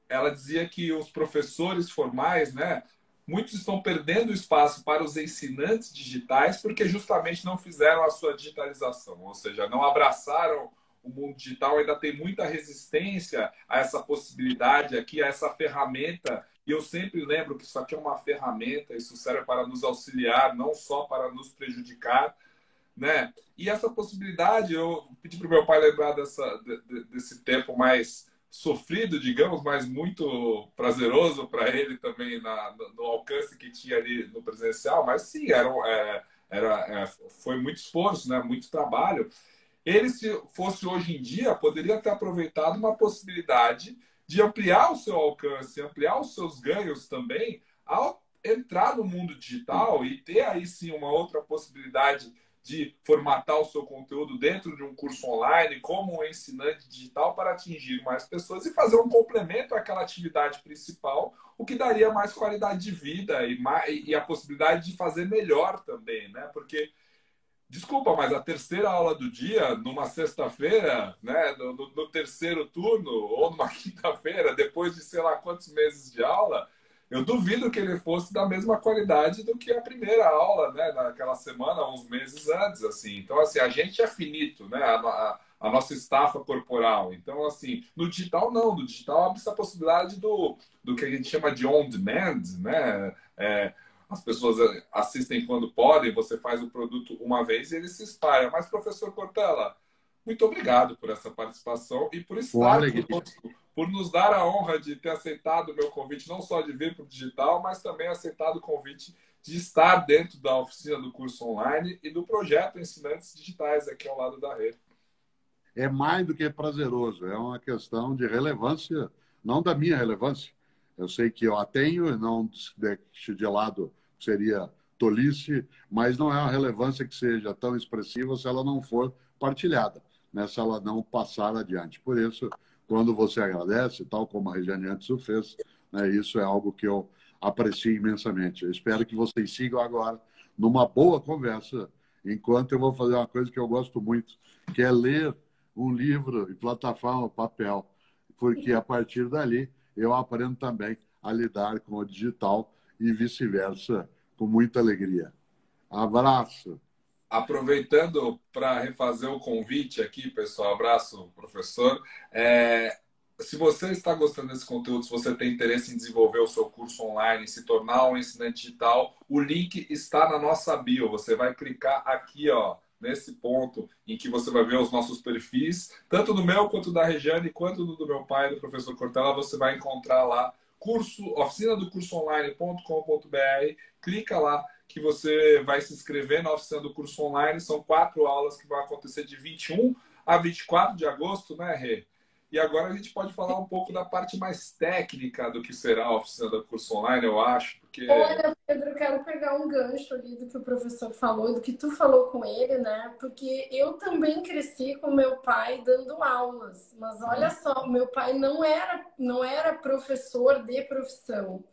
ela dizia que os professores formais, né? Muitos estão perdendo espaço para os ensinantes digitais porque justamente não fizeram a sua digitalização, ou seja, não abraçaram o mundo digital, ainda tem muita resistência a essa possibilidade aqui, a essa ferramenta. E eu sempre lembro que isso aqui é uma ferramenta, isso serve para nos auxiliar, não só para nos prejudicar, né? E essa possibilidade, eu pedi para o meu pai lembrar desse tempo mais sofrido, digamos, mas muito prazeroso para ele também no alcance que tinha ali no presencial. Mas sim, foi muito esforço, né? Muito trabalho. Ele, se fosse hoje em dia, poderia ter aproveitado uma possibilidade de ampliar o seu alcance, ampliar os seus ganhos também, ao entrar no mundo digital e ter aí sim uma outra possibilidade de formatar o seu conteúdo dentro de um curso online como um ensinante digital para atingir mais pessoas e fazer um complemento àquela atividade principal, o que daria mais qualidade de vida e a possibilidade de fazer melhor também, né? Porque, desculpa, mas a terceira aula do dia, numa sexta-feira, né, no terceiro turno, ou numa quinta-feira, depois de sei lá quantos meses de aula, eu duvido que ele fosse da mesma qualidade do que a primeira aula, né? Naquela semana, uns meses antes, assim. Então, assim, a gente é finito, né? A nossa estafa corporal. Então, assim, no digital não. No digital abre essa possibilidade do que a gente chama de on-demand, né? As pessoas assistem quando podem, você faz o produto uma vez e ele se espalha. Mas, professor Cortella, muito obrigado por essa participação e por Com estar alegria. conosco, por nos dar a honra de ter aceitado o meu convite, não só de vir para o digital, mas também aceitado o convite de estar dentro da oficina do curso online e do projeto Ensinantes Digitais aqui ao lado da rede. É mais do que prazeroso, é uma questão de relevância, não da minha relevância. Eu sei que eu a tenho e não deixo de lado, seria tolice, mas não é uma relevância que seja tão expressiva se ela não for partilhada, né? Se ela não passar adiante. Por isso, quando você agradece, tal como a Regiane antes o fez, né, isso é algo que eu aprecio imensamente. Eu espero que vocês sigam agora numa boa conversa, enquanto eu vou fazer uma coisa que eu gosto muito, que é ler um livro em plataforma papel, porque a partir dali eu aprendo também a lidar com o digital e vice-versa, com muita alegria. Abraço. Aproveitando para refazer o convite aqui, pessoal, abraço, professor. Se você está gostando desse conteúdo, se você tem interesse em desenvolver o seu curso online, se tornar um ensinante digital, o link está na nossa bio. Você vai clicar aqui, ó, nesse ponto em que você vai ver os nossos perfis, tanto do meu quanto da Regiane, quanto do meu pai, do professor Cortella. Você vai encontrar lá oficina do curso online.com.br. Clica lá que você vai se inscrever na oficina do curso online. São 4 aulas que vão acontecer de 21 a 24 de agosto, né, Rê? E agora a gente pode falar um pouco da parte mais técnica do que será a oficina do curso online, eu acho, porque... Olha, Pedro, eu quero pegar um gancho ali do que o professor falou, do que tu falou com ele, né? Porque eu também cresci com meu pai dando aulas, mas olha só, meu pai não era professor de profissão,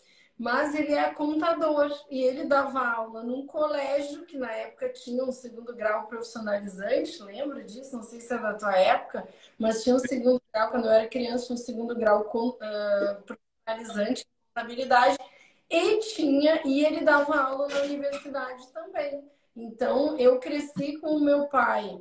mas ele é contador e ele dava aula num colégio que na época tinha um segundo grau profissionalizante, lembra disso? Não sei se é da tua época, mas tinha um segundo grau, quando eu era criança, tinha um segundo grau profissionalizante em contabilidade. E ele dava aula na universidade também. Então, eu cresci com o meu pai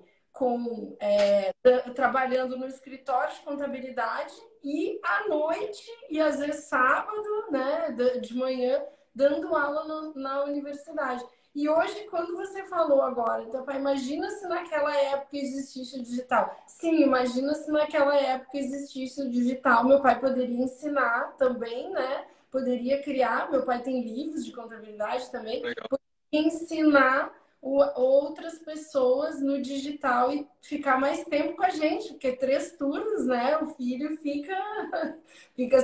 trabalhando no escritório de contabilidade e à noite, e às vezes sábado, né, de manhã, dando aula na universidade. E hoje, quando você falou agora, então, pai, imagina se naquela época existisse o digital. Sim, imagina se naquela época existisse o digital. Meu pai poderia ensinar também, né? Poderia criar, meu pai tem livros de contabilidade também, Legal. poderia ensinar outras pessoas no digital e ficar mais tempo com a gente, porque 3 turnos, né? O filho fica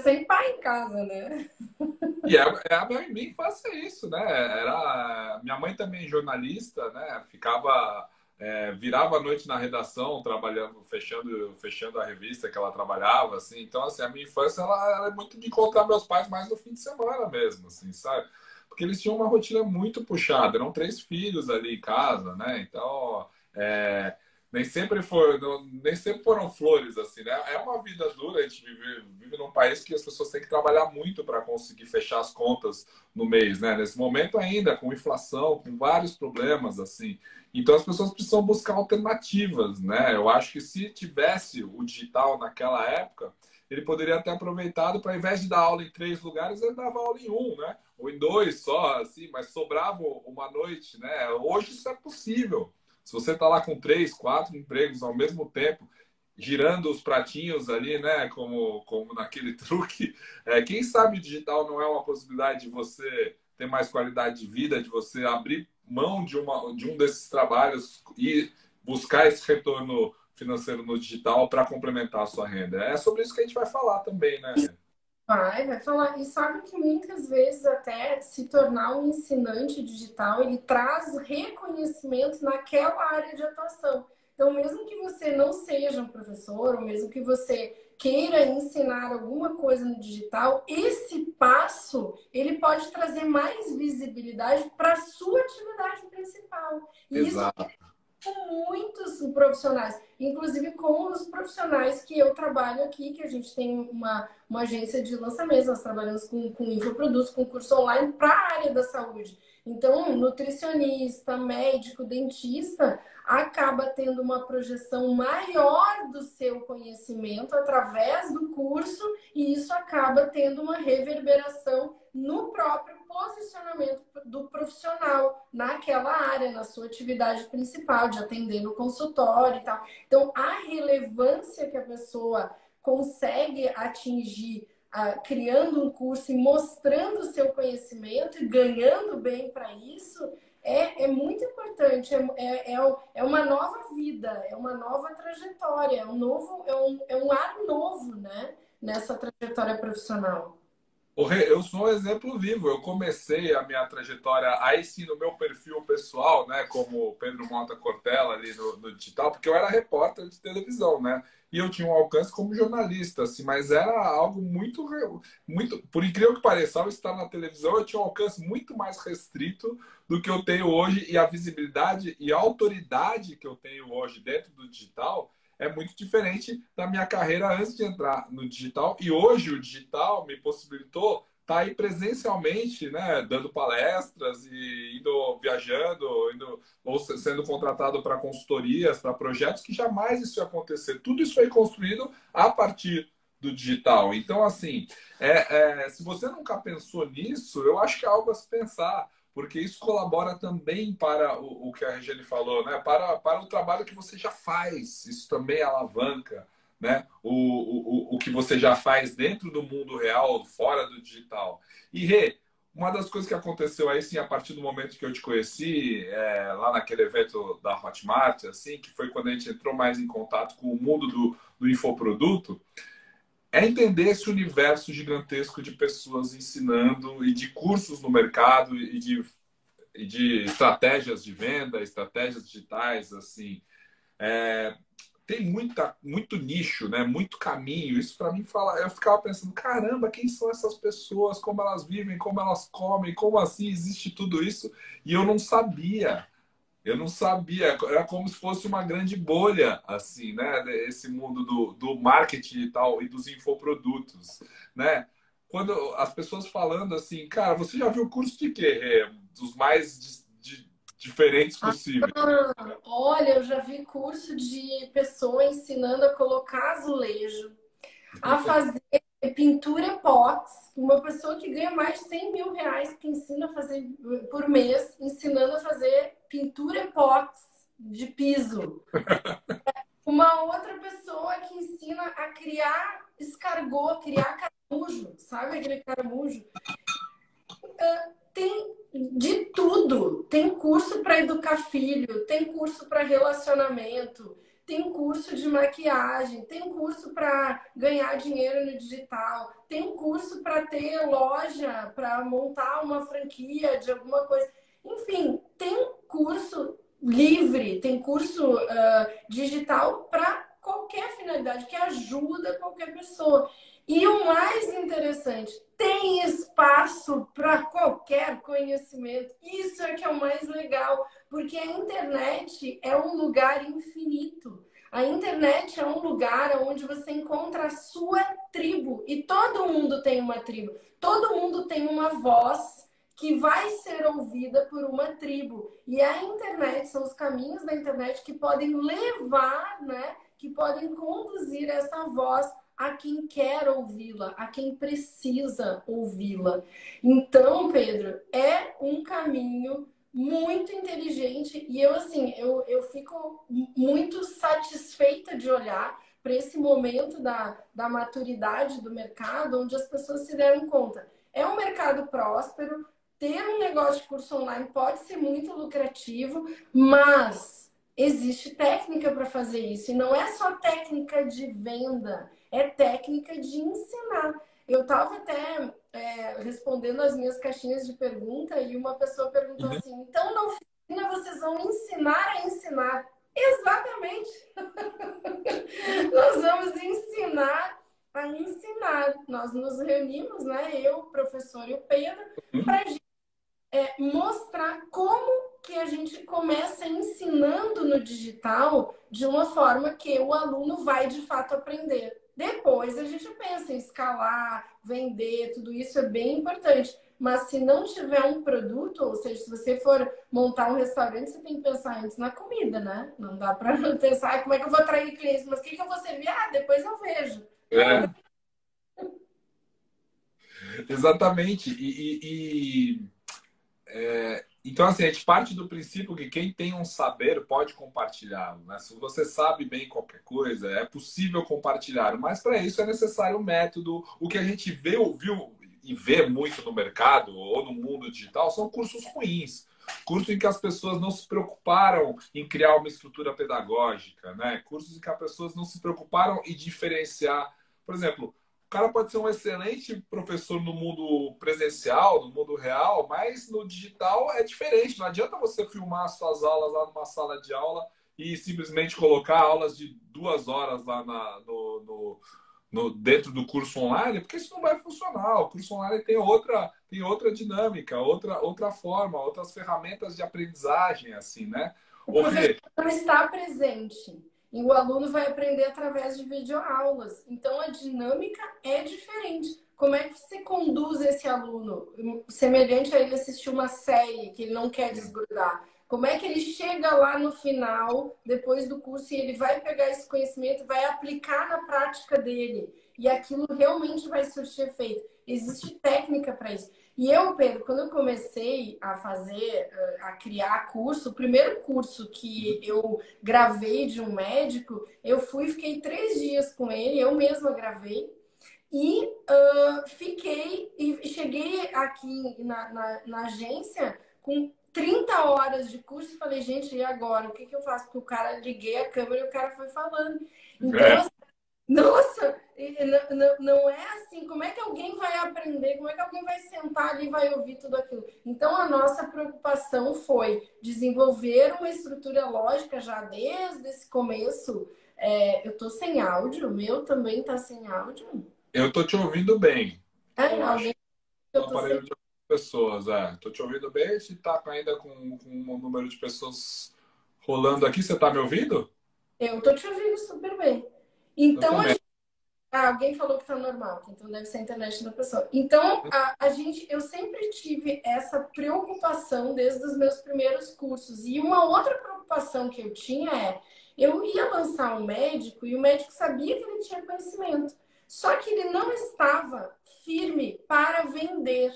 sem pai em casa, né? E a minha infância é isso, né? Minha mãe também é jornalista, né? Virava a noite na redação, trabalhando, fechando a revista que ela trabalhava, assim. Então, assim, a minha infância ela é muito de encontrar meus pais mais no fim de semana mesmo, assim, sabe? Porque eles tinham uma rotina muito puxada, eram 3 filhos ali em casa, né? Então, nem sempre foram flores, assim, né? É uma vida dura, a gente vive num país que as pessoas têm que trabalhar muito para conseguir fechar as contas no mês, né? Nesse momento ainda, com inflação, com vários problemas, assim. Então as pessoas precisam buscar alternativas, né? Eu acho que se tivesse o digital naquela época, ele poderia ter aproveitado para, ao invés de dar aula em 3 lugares, ele dava aula em 1, né? Ou em 2 só, assim, mas sobrava uma noite, né? Hoje isso é possível. Se você está lá com 3, 4 empregos ao mesmo tempo, girando os pratinhos ali, né? Como naquele truque, quem sabe o digital não é uma possibilidade de você ter mais qualidade de vida, de você abrir mão de um desses trabalhos e buscar esse retorno financeiro no digital para complementar a sua renda. É sobre isso que a gente vai falar também, né? Vai falar. E sabe que muitas vezes até se tornar um ensinante digital, ele traz reconhecimento naquela área de atuação. Então, mesmo que você não seja um professor, ou mesmo que você queira ensinar alguma coisa no digital, esse passo, ele pode trazer mais visibilidade para a sua atividade principal. E isso Exato. com muitos profissionais, inclusive com os profissionais que eu trabalho aqui, que a gente tem uma agência de lançamentos, nós trabalhamos com infoprodutos, com curso online para a área da saúde. Então, nutricionista, médico, dentista, acaba tendo uma projeção maior do seu conhecimento através do curso e isso acaba tendo uma reverberação no próprio posicionamento do profissional naquela área, na sua atividade principal, de atender no consultório e tal. Então, a relevância que a pessoa consegue atingir criando um curso e mostrando o seu conhecimento e ganhando bem para isso, é muito importante. É uma nova vida, é uma nova trajetória, é um ar novo, né, nessa trajetória profissional. Eu sou um exemplo vivo. Eu comecei a minha trajetória aí sim no meu perfil pessoal, né, como Pedro Mota Cortella ali no digital, porque eu era repórter de televisão, né? E eu tinha um alcance como jornalista, assim, mas era algo muito, por incrível que pareça, ao estar na televisão, eu tinha um alcance muito mais restrito do que eu tenho hoje e a visibilidade e a autoridade que eu tenho hoje dentro do digital é muito diferente da minha carreira antes de entrar no digital. E hoje o digital me possibilitou estar aí presencialmente, né, dando palestras e indo viajando, ou sendo contratado para consultorias, para projetos que jamais isso ia acontecer. Tudo isso foi construído a partir do digital. Então, assim, se você nunca pensou nisso, eu acho que é algo a se pensar, porque isso colabora também para o que a Regiane falou, né? Para o trabalho que você já faz. Isso também alavanca, né? O que você já faz dentro do mundo real, fora do digital. E, Rê, uma das coisas que aconteceu aí, sim, a partir do momento que eu te conheci, lá naquele evento da Hotmart, assim, que foi quando a gente entrou mais em contato com o mundo do infoproduto, é entender esse universo gigantesco de pessoas ensinando e de cursos no mercado e de estratégias de venda, estratégias digitais, assim. Tem muito nicho, né? Muito caminho. Isso para mim eu ficava pensando, caramba, quem são essas pessoas? Como elas vivem? Como elas comem? Como assim existe tudo isso? E eu não sabia. Eu não sabia, era como se fosse uma grande bolha, assim, né? Esse mundo do marketing e tal, e dos infoprodutos, né? Quando as pessoas falando assim, cara, você já viu curso de quê, Rê? Dos mais diferentes possíveis. Olha, eu já vi curso de pessoa ensinando a colocar azulejo, a fazer pintura epox, uma pessoa que ganha mais de 100 mil reais que ensina a fazer por mês, ensinando a fazer pintura epox de piso. Uma outra pessoa que ensina a criar escargot, criar caramujo, sabe aquele caramujo? Tem de tudo. Tem curso para educar filho, tem curso para relacionamento, tem curso de maquiagem, tem curso para ganhar dinheiro no digital, tem curso para ter loja, para montar uma franquia de alguma coisa. Enfim, tem curso livre, tem curso digital para qualquer finalidade, que ajuda qualquer pessoa. E o mais interessante, tem espaço para qualquer conhecimento. Isso é que é o mais legal, porque a internet é um lugar infinito. A internet é um lugar onde você encontra a sua tribo. E todo mundo tem uma tribo. Todo mundo tem uma voz que vai ser ouvida por uma tribo. E a internet, são os caminhos da internet que podem levar, né? Que podem conduzir essa voz a quem quer ouvi-la, a quem precisa ouvi-la. Então, Pedro, é um caminho muito inteligente e eu fico muito satisfeita de olhar para esse momento da maturidade do mercado, onde as pessoas se deram conta. É um mercado próspero, ter um negócio de curso online pode ser muito lucrativo, mas existe técnica para fazer isso. E não é só técnica de venda, é técnica de ensinar. Eu estava até respondendo as minhas caixinhas de pergunta e uma pessoa perguntou assim, então na oficina vocês vão ensinar a ensinar. Exatamente! Nós vamos ensinar a ensinar. Nós nos reunimos, né? Eu, o professor e o Pedro, para mostrar como que a gente começa ensinando no digital de uma forma que o aluno vai de fato aprender. Depois a gente pensa em escalar, vender, tudo isso é bem importante. Mas se não tiver um produto, ou seja, se você for montar um restaurante, você tem que pensar antes na comida, né? Não dá para pensar como é que eu vou atrair clientes, mas o que eu vou servir? Ah, depois eu vejo. É, exatamente. Então, assim, a gente parte do princípio que quem tem um saber pode compartilhá-lo, né? Se você sabe bem qualquer coisa, é possível compartilhar, mas para isso é necessário um método. O que a gente vê, ouviu e vê muito no mercado ou no mundo digital são cursos ruins. Cursos em que as pessoas não se preocuparam em criar uma estrutura pedagógica, né? Cursos em que as pessoas não se preocuparam em diferenciar. Por exemplo, o cara pode ser um excelente professor no mundo presencial, no mundo real, mas no digital é diferente. Não adianta você filmar suas aulas lá numa sala de aula e simplesmente colocar aulas de 2 horas lá dentro do curso online, porque isso não vai funcionar. O curso online tem outra dinâmica, outra forma, outras ferramentas de aprendizagem, assim, né? O Ô, professor Fê, não está presente e o aluno vai aprender através de videoaulas. Então, a dinâmica é diferente. Como é que você conduz esse aluno? Semelhante a ele assistir uma série que ele não quer desgrudar. Como é que ele chega lá no final, depois do curso, e ele vai pegar esse conhecimento e vai aplicar na prática dele? E aquilo realmente vai surtir efeito. Existe técnica para isso. E eu, Pedro, quando eu comecei a fazer, a criar curso, o primeiro curso que eu gravei de um médico, eu fui, fiquei 3 dias com ele, eu mesma gravei, e fiquei, e cheguei aqui na agência com 30 horas de curso e falei, gente, e agora? O que eu faço? Porque o cara, liguei a câmera e o cara foi falando. Então, é, nossa, não é assim. Como é que alguém vai aprender? Como é que alguém vai sentar ali e vai ouvir tudo aquilo? Então, a nossa preocupação foi desenvolver uma estrutura lógica já desde esse começo. Eu estou sem áudio, o meu também está sem áudio. eu tô te ouvindo bem. Eu acho Alguém que que o eu tô sem. aparelho de pessoas, é. Tô te ouvindo bem, se tá ainda com um número de pessoas rolando aqui, você tá me ouvindo? Eu estou te ouvindo super bem. Eu Então, também. alguém falou que está normal, então deve ser a internet da pessoa. Então, eu sempre tive essa preocupação desde os meus primeiros cursos. E uma outra preocupação que eu tinha eu ia lançar um médico e o médico sabia que ele tinha conhecimento, só que ele não estava firme para vender.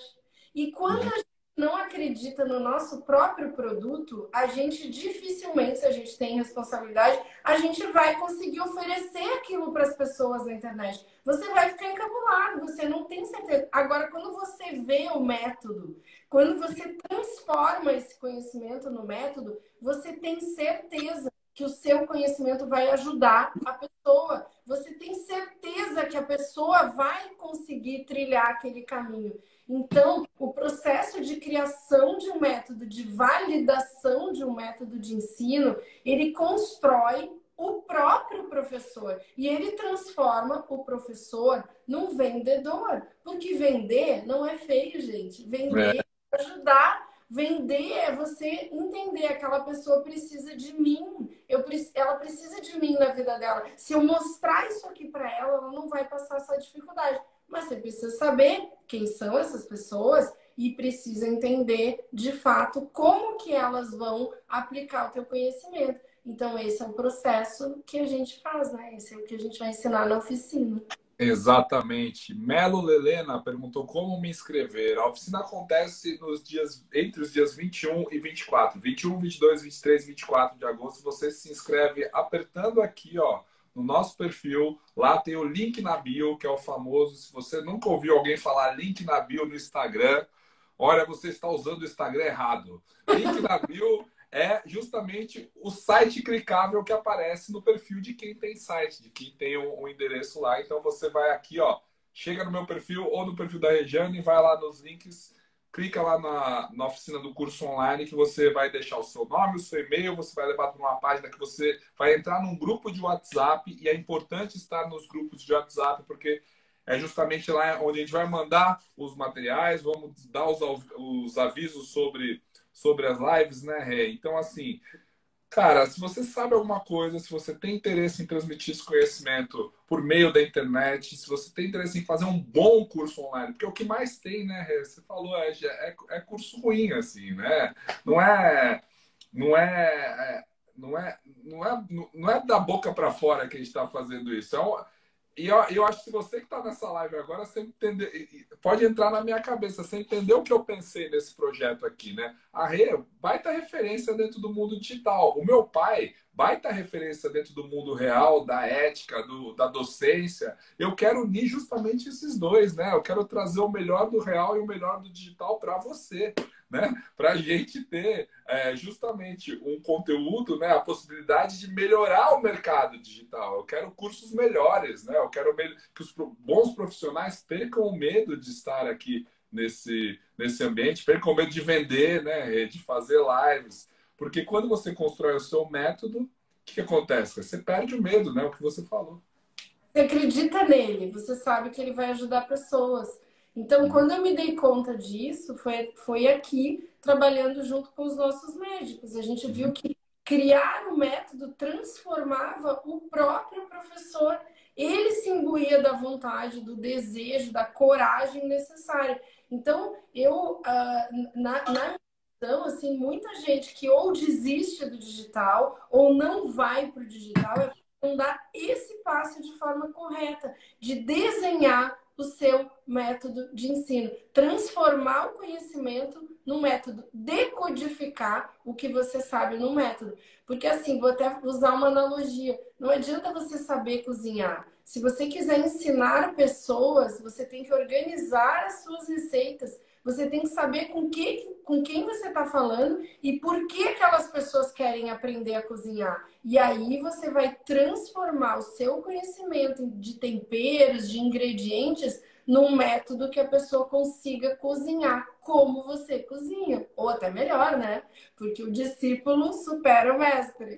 E quando a gente não acredita no nosso próprio produto, a gente dificilmente, se a gente tem responsabilidade, a gente vai conseguir oferecer aquilo para as pessoas na internet. Você vai ficar encabulado, você não tem certeza. Agora, quando você vê o método, quando você transforma esse conhecimento no método, você tem certeza que o seu conhecimento vai ajudar a pessoa. Você tem certeza que a pessoa vai conseguir trilhar aquele caminho. Então, o processo de criação de um método, de validação de um método de ensino, ele constrói o próprio professor e ele transforma o professor num vendedor. Porque vender não é feio, gente. Vender é ajudar. Vender é você entender aquela pessoa precisa de mim. Ela precisa de mim na vida dela. Se eu mostrar isso aqui para ela, ela não vai passar essa dificuldade. Mas você precisa saber quem são essas pessoas e precisa entender, de fato, como que elas vão aplicar o teu conhecimento. Então, esse é o processo que a gente faz, né? Esse é o que a gente vai ensinar na oficina. Exatamente. Melo Lelena perguntou como me inscrever. A oficina acontece entre os dias 21 e 24. 21, 22, 23, 24 de agosto. Você se inscreve apertando aqui, ó, no nosso perfil. Lá tem o link na bio, que é o famoso. Se você nunca ouviu alguém falar link na bio no Instagram, olha, você está usando o Instagram errado. Link na bio é justamente o site clicável que aparece no perfil de quem tem site, de quem tem um endereço lá. Então você vai aqui, ó, chega no meu perfil ou no perfil da Regiane, vai lá nos links, clica lá na oficina do curso online que você vai deixar o seu nome, o seu e-mail, você vai levar para uma página que você vai entrar num grupo de WhatsApp e é importante estar nos grupos de WhatsApp porque é justamente lá onde a gente vai mandar os materiais, vamos dar os avisos sobre sobre as lives, né, Rê? Então, assim, cara, se você sabe alguma coisa, se você tem interesse em transmitir esse conhecimento por meio da internet, se você tem interesse em fazer um bom curso online, porque o que mais tem, né, Rê? Você falou, é curso ruim, assim, né? Não é, não é, não é da boca para fora que a gente está fazendo isso. E eu acho que se você que está nessa live agora, você entender, pode entrar na minha cabeça, você entendeu o que eu pensei nesse projeto aqui, né? A Rê, baita referência dentro do mundo digital. O meu pai, baita referência dentro do mundo real, da ética, da docência. Eu quero unir justamente esses dois, né? Eu quero trazer o melhor do real e o melhor do digital para você, né? Para a gente ter justamente um conteúdo, né? A possibilidade de melhorar o mercado digital. Eu quero cursos melhores, né? Eu quero que os bons profissionais percam o medo de estar aqui nesse ambiente, percam o medo de vender, né? De fazer lives. Porque quando você constrói o seu método, o que acontece? Você perde o medo, né? O que você falou. Você acredita nele, você sabe que ele vai ajudar pessoas. Então, quando eu me dei conta disso, foi aqui, trabalhando junto com os nossos médicos. A gente viu que criar o método transformava o próprio professor. Ele se imbuía da vontade, do desejo, da coragem necessária. Então, na minha visão, assim, muita gente que ou desiste do digital ou não vai para o digital não dar esse passo de forma correta, de desenhar o seu método de ensino, transformar o conhecimento no método, decodificar o que você sabe no método. Porque assim, vou até usar uma analogia, não adianta você saber cozinhar. Se você quiser ensinar pessoas, você tem que organizar as suas receitas. Você tem que saber com quem você está falando e por que aquelas pessoas querem aprender a cozinhar. E aí você vai transformar o seu conhecimento de temperos, de ingredientes, num método que a pessoa consiga cozinhar como você cozinha. Ou até melhor, né? Porque o discípulo supera o mestre.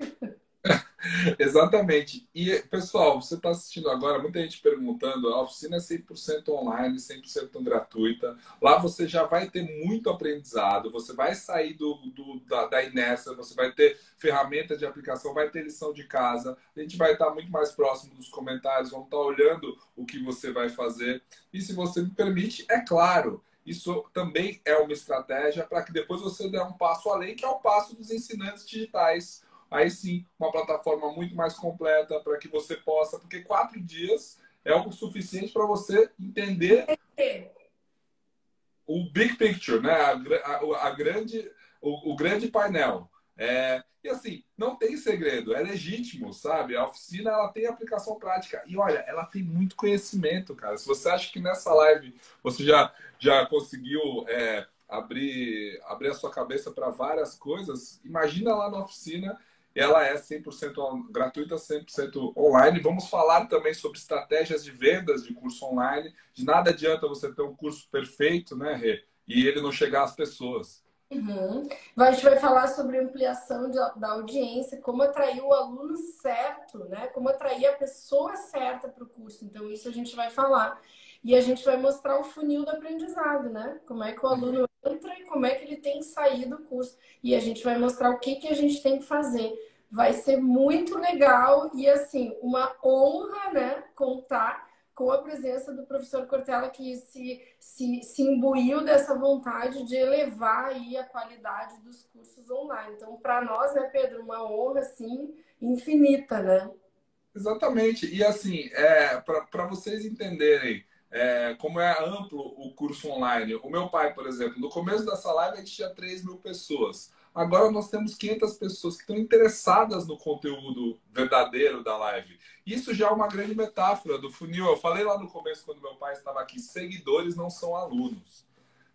Exatamente. E, pessoal, você está assistindo agora, muita gente perguntando, a oficina é 100% online, 100% gratuita. Lá você já vai ter muito aprendizado, você vai sair da inércia, você vai ter ferramenta de aplicação, vai ter lição de casa. A gente vai estar muito mais próximo dos comentários, vamos estar olhando o que você vai fazer. E se você me permite, é claro, isso também é uma estratégia para que depois você dê um passo além, que é o passo dos ensinantes digitais. Aí sim, uma plataforma muito mais completa para que você possa, porque 4 dias é o suficiente para você entender o big picture, né? O grande painel. E assim, não tem segredo, é legítimo, sabe? A oficina ela tem aplicação prática. E olha, ela tem muito conhecimento, cara. Se você acha que nessa live você já conseguiu abrir a sua cabeça para várias coisas, imagina lá na oficina. Ela é 100% gratuita, 100% online. Vamos falar também sobre estratégias de vendas de curso online. De nada adianta você ter um curso perfeito, né, Rê? E ele não chegar às pessoas. Uhum. A gente vai falar sobre ampliação da audiência, como atrair o aluno certo, né? Como atrair a pessoa certa para o curso. Então, isso a gente vai falar. E a gente vai mostrar o funil do aprendizado, né? Como é que o aluno entra e como é que ele tem que sair do curso. E a gente vai mostrar o que a gente tem que fazer. Vai ser muito legal e, assim, uma honra, né? Contar com a presença do professor Cortella, que se imbuiu dessa vontade de elevar aí a qualidade dos cursos online. Então, para nós, né, Pedro, uma honra, assim, infinita, né? Exatamente. E assim, para vocês entenderem como é amplo o curso online. O meu pai, por exemplo, no começo dessa live a gente tinha 3.000 pessoas. Agora nós temos 500 pessoas que estão interessadas no conteúdo verdadeiro da live. Isso já é uma grande metáfora do funil. Eu falei lá no começo, quando meu pai estava aqui, seguidores não são alunos.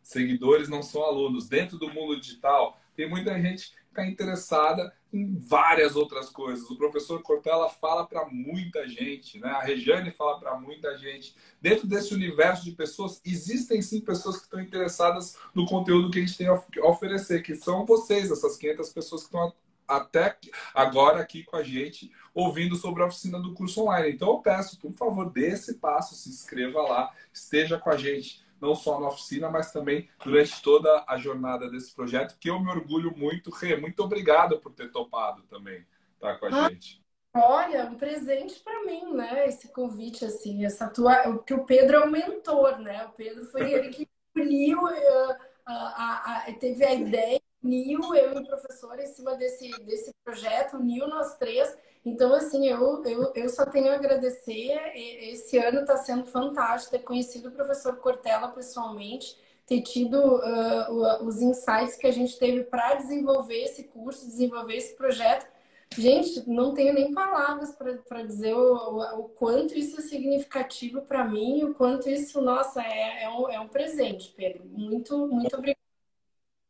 Seguidores não são alunos. Dentro do mundo digital, tem muita gente que está interessada em várias outras coisas. O professor Cortella fala para muita gente, né? A Regiane fala para muita gente. Dentro desse universo de pessoas, existem sim pessoas que estão interessadas no conteúdo que a gente tem a oferecer, que são vocês, essas 500 pessoas que estão até agora aqui com a gente, ouvindo sobre a oficina do curso online. Então eu peço, por favor, dê esse passo, se inscreva lá, esteja com a gente não só na oficina, mas também durante toda a jornada desse projeto, que eu me orgulho muito. Rê, muito obrigado por ter topado também estar com a gente. Olha, um presente para mim, né? Esse convite, assim, essa tua. Porque o Pedro é o mentor, né? O Pedro foi ele que uniu, teve a ideia, uniu eu e o professor em cima desse projeto, uniu nós três. Então, assim, eu só tenho a agradecer. Esse ano está sendo fantástico ter conhecido o professor Cortella pessoalmente, ter tido os insights que a gente teve para desenvolver esse curso, desenvolver esse projeto. Gente, não tenho nem palavras para dizer o quanto isso é significativo para mim, o quanto isso, nossa, é um presente, Pedro. Muito, muito obrigada.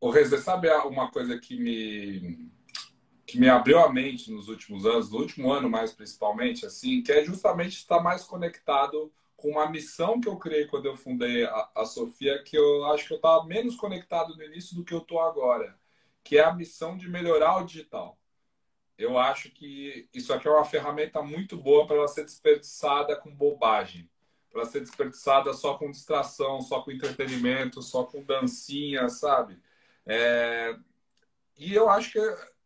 O Reza, sabe uma coisa que me abriu a mente nos últimos anos, no último ano mais principalmente, assim, que é justamente estar mais conectado com uma missão que eu criei quando eu fundei a Sofia, que eu acho que eu estava menos conectado no início do que eu estou agora, que é a missão de melhorar o digital. Eu acho que isso aqui é uma ferramenta muito boa para ela ser desperdiçada com bobagem, para ela ser desperdiçada só com distração, só com entretenimento, só com dancinha, sabe? E eu acho que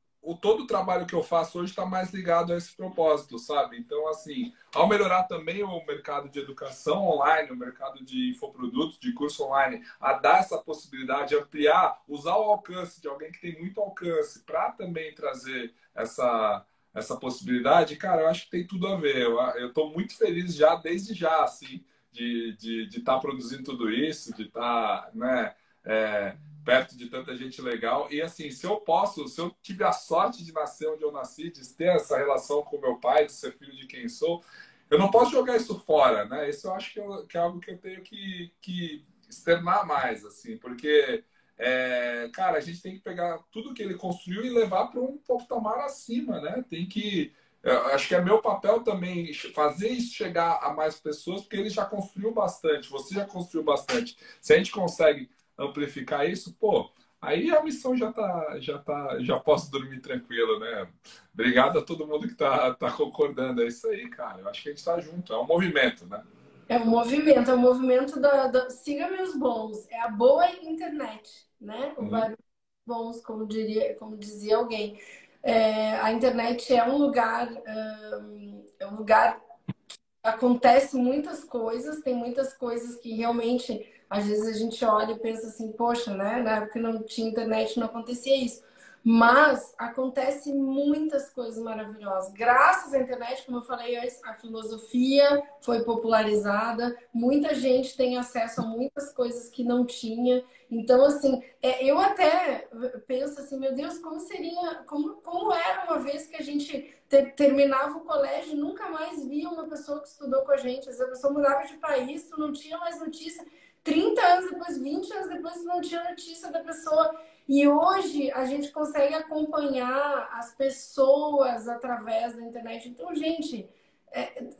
todo o trabalho que eu faço hoje está mais ligado a esse propósito, sabe? Então, assim, ao melhorar também o mercado de educação online, o mercado de infoprodutos, de curso online, a dar essa possibilidade, ampliar, usar o alcance de alguém que tem muito alcance para também trazer essa possibilidade, cara, eu acho que tem tudo a ver. Eu estou muito feliz já, desde já, assim, de estar produzindo tudo isso, de estar, né? Perto de tanta gente legal. E assim, se eu tive a sorte de nascer onde eu nasci, de ter essa relação com meu pai, de ser filho de quem sou, eu não posso jogar isso fora, né? Isso eu acho que é algo que eu tenho que externar mais, assim, porque, cara, a gente tem que pegar tudo que ele construiu e levar para um patamar acima, né? Eu acho que é meu papel também fazer isso chegar a mais pessoas, porque ele já construiu bastante, você já construiu bastante. Se a gente consegue amplificar isso, pô, aí a missão já posso dormir tranquilo, né? Obrigado a todo mundo que tá concordando. É isso aí, cara. Eu acho que a gente tá junto. É um movimento, né? É o movimento siga meus bons, é a boa internet, né? O barulho dos bons, como dizia alguém. A internet é um lugar acontece muitas coisas, tem muitas coisas que realmente, às vezes a gente olha e pensa assim, poxa, né? Na época que não tinha internet não acontecia isso. Mas acontece muitas coisas maravilhosas. Graças à internet, como eu falei antes, a filosofia foi popularizada, muita gente tem acesso a muitas coisas que não tinha. Então, assim, eu até penso assim, meu Deus, como era uma vez que a gente terminava o colégio e nunca mais via uma pessoa que estudou com a gente. Às vezes a pessoa mudava de país, tu não tinha mais notícia. 30 anos depois, 20 anos depois, tu não tinha notícia da pessoa. E hoje a gente consegue acompanhar as pessoas através da internet. Então, gente,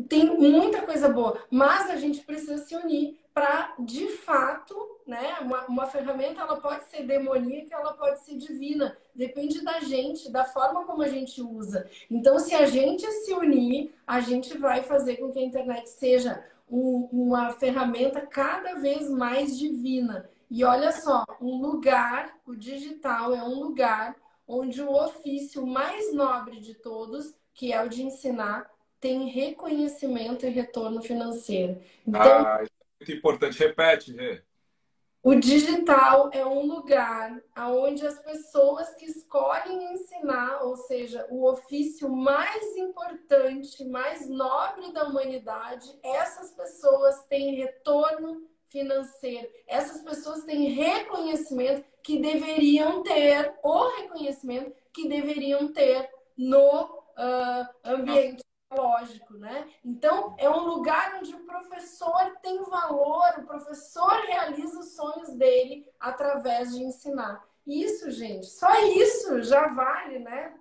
tem muita coisa boa, mas a gente precisa se unir para, de fato, né? Uma ferramenta ela pode ser demoníaca, ela pode ser divina. Depende da gente, da forma como a gente usa. Então, se a gente se unir, a gente vai fazer com que a internet seja uma ferramenta cada vez mais divina. E olha só, o digital é um lugar onde o ofício mais nobre de todos, que é o de ensinar, tem reconhecimento e retorno financeiro. Então, isso é muito importante. Repete, Rê. o digital é um lugar onde as pessoas que escolhem ensinar, ou seja, o ofício mais importante, mais nobre da humanidade, essas pessoas têm retorno financeiro. Essas pessoas têm reconhecimento que deveriam ter, o reconhecimento que deveriam ter no ambiente lógico, né? Então, é um lugar onde o professor tem valor, o professor realiza os sonhos dele através de ensinar. Isso, gente, só isso já vale, né?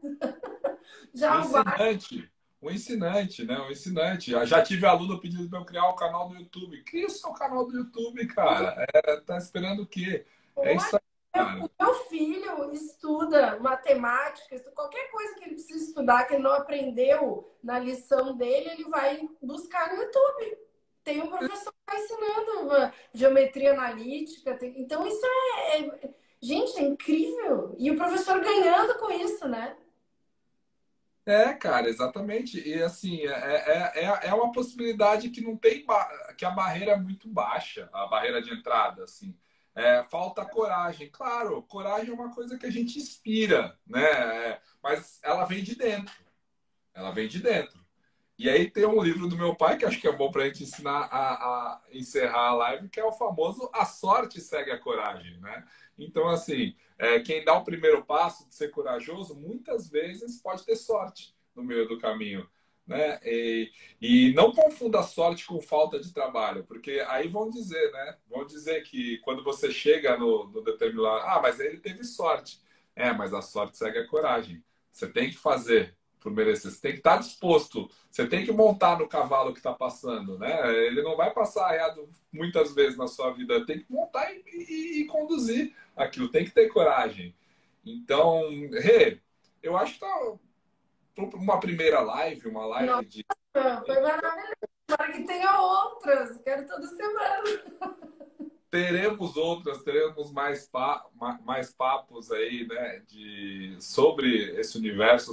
Já vale. Um ensinante, né? Um ensinante. Já tive aluno pedindo para eu criar um canal no YouTube. Cria o seu canal do YouTube, cara. Tá esperando o quê? É isso aí, cara. O meu filho estuda matemática, qualquer coisa que ele precisa estudar, que ele não aprendeu na lição dele, ele vai buscar no YouTube. tem um professor que está ensinando geometria analítica. Então, isso gente, é incrível. E o professor ganhando com isso, né? É, cara, exatamente. E assim, é uma possibilidade que não tem que a barreira é muito baixa, a barreira de entrada, assim. Falta coragem. Claro, coragem é uma coisa que a gente inspira, né? Mas ela vem de dentro. Ela vem de dentro. E aí tem um livro do meu pai, que acho que é bom para a gente ensinar a encerrar a live, que é o famoso A Sorte Segue a Coragem, né? Então, assim, quem dá o primeiro passo de ser corajoso, muitas vezes pode ter sorte no meio do caminho, né? E não confunda sorte com falta de trabalho, porque aí vão dizer, né? Vão dizer que quando você chega no determinado... Ah, mas ele teve sorte. Mas a sorte segue a coragem. Você tem que fazer por merecer. Você tem que estar disposto. Você tem que montar no cavalo que está passando, né? Ele não vai passar arreado muitas vezes na sua vida. Tem que montar e conduzir aquilo. Tem que ter coragem. Então, eu acho que tá uma primeira live, uma live Nossa, de... foi maravilhoso. Espero que tenha outras. Quero toda semana. Teremos outras, teremos mais papos aí, né, sobre esse universo,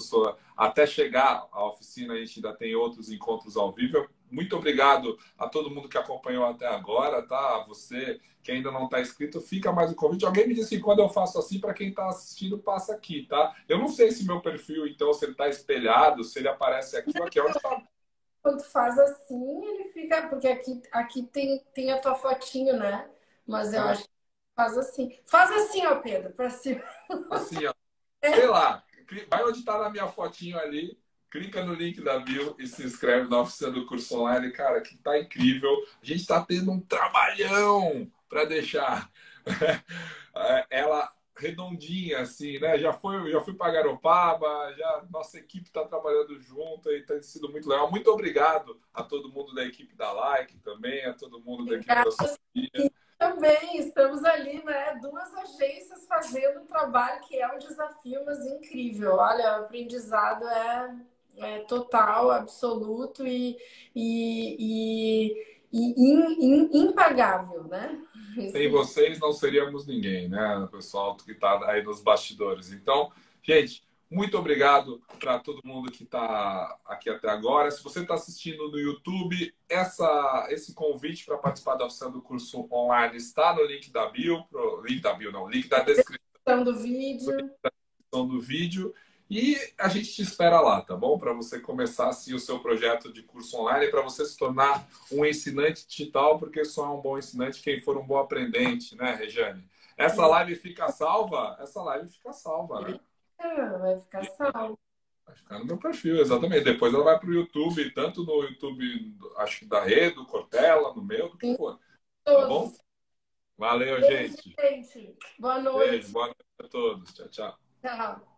até chegar à oficina, a gente ainda tem outros encontros ao vivo. Muito obrigado a todo mundo que acompanhou até agora, tá? Você que ainda não está inscrito, fica mais o convite. Alguém me disse que quando eu faço assim, para quem está assistindo, passa aqui, tá? Eu não sei se meu perfil, então, se ele está espelhado, se ele aparece aqui ou aqui. Onde tá? Quando faz assim, ele fica... Porque aqui tem a tua fotinho, né? Mas eu acho que faz assim. Faz assim, ó, Pedro, para cima. Assim, ó. Sei lá, vai onde está na minha fotinho ali, clica no link da bio e se inscreve na oficina do curso online. Cara, que tá incrível. A gente está tendo um trabalhão para deixar ela redondinha, assim, né? Já fui para Garopaba, nossa equipe está trabalhando junto e tem sido muito legal. Muito obrigado a todo mundo da equipe da Like também, a todo mundo da equipe da Sofia. Também estamos ali, né? Duas agências fazendo um trabalho que é um desafio, mas incrível. Olha, o aprendizado é total, absoluto e impagável, né? Sem vocês não seríamos ninguém, né? O pessoal que está aí nos bastidores. Então, gente, muito obrigado para todo mundo que está aqui até agora. Se você está assistindo no YouTube, esse convite para participar da oficina do curso online está no link da bio, link da descrição do vídeo. Do vídeo. E a gente te espera lá, tá bom? Para você começar assim, o seu projeto de curso online, para você se tornar um ensinante digital, porque só é um bom ensinante quem for um bom aprendente, né, Regiane? Essa live fica salva? Essa live fica salva, né? Vai ficar salvo. Vai ficar no meu perfil, exatamente. Depois ela vai para o YouTube, tanto no YouTube, acho que da Rede, do Cortella, no meu, do que for. Tá bom? Valeu, gente. Boa noite. Beijo, boa noite a todos. Tchau, tchau. Tchau.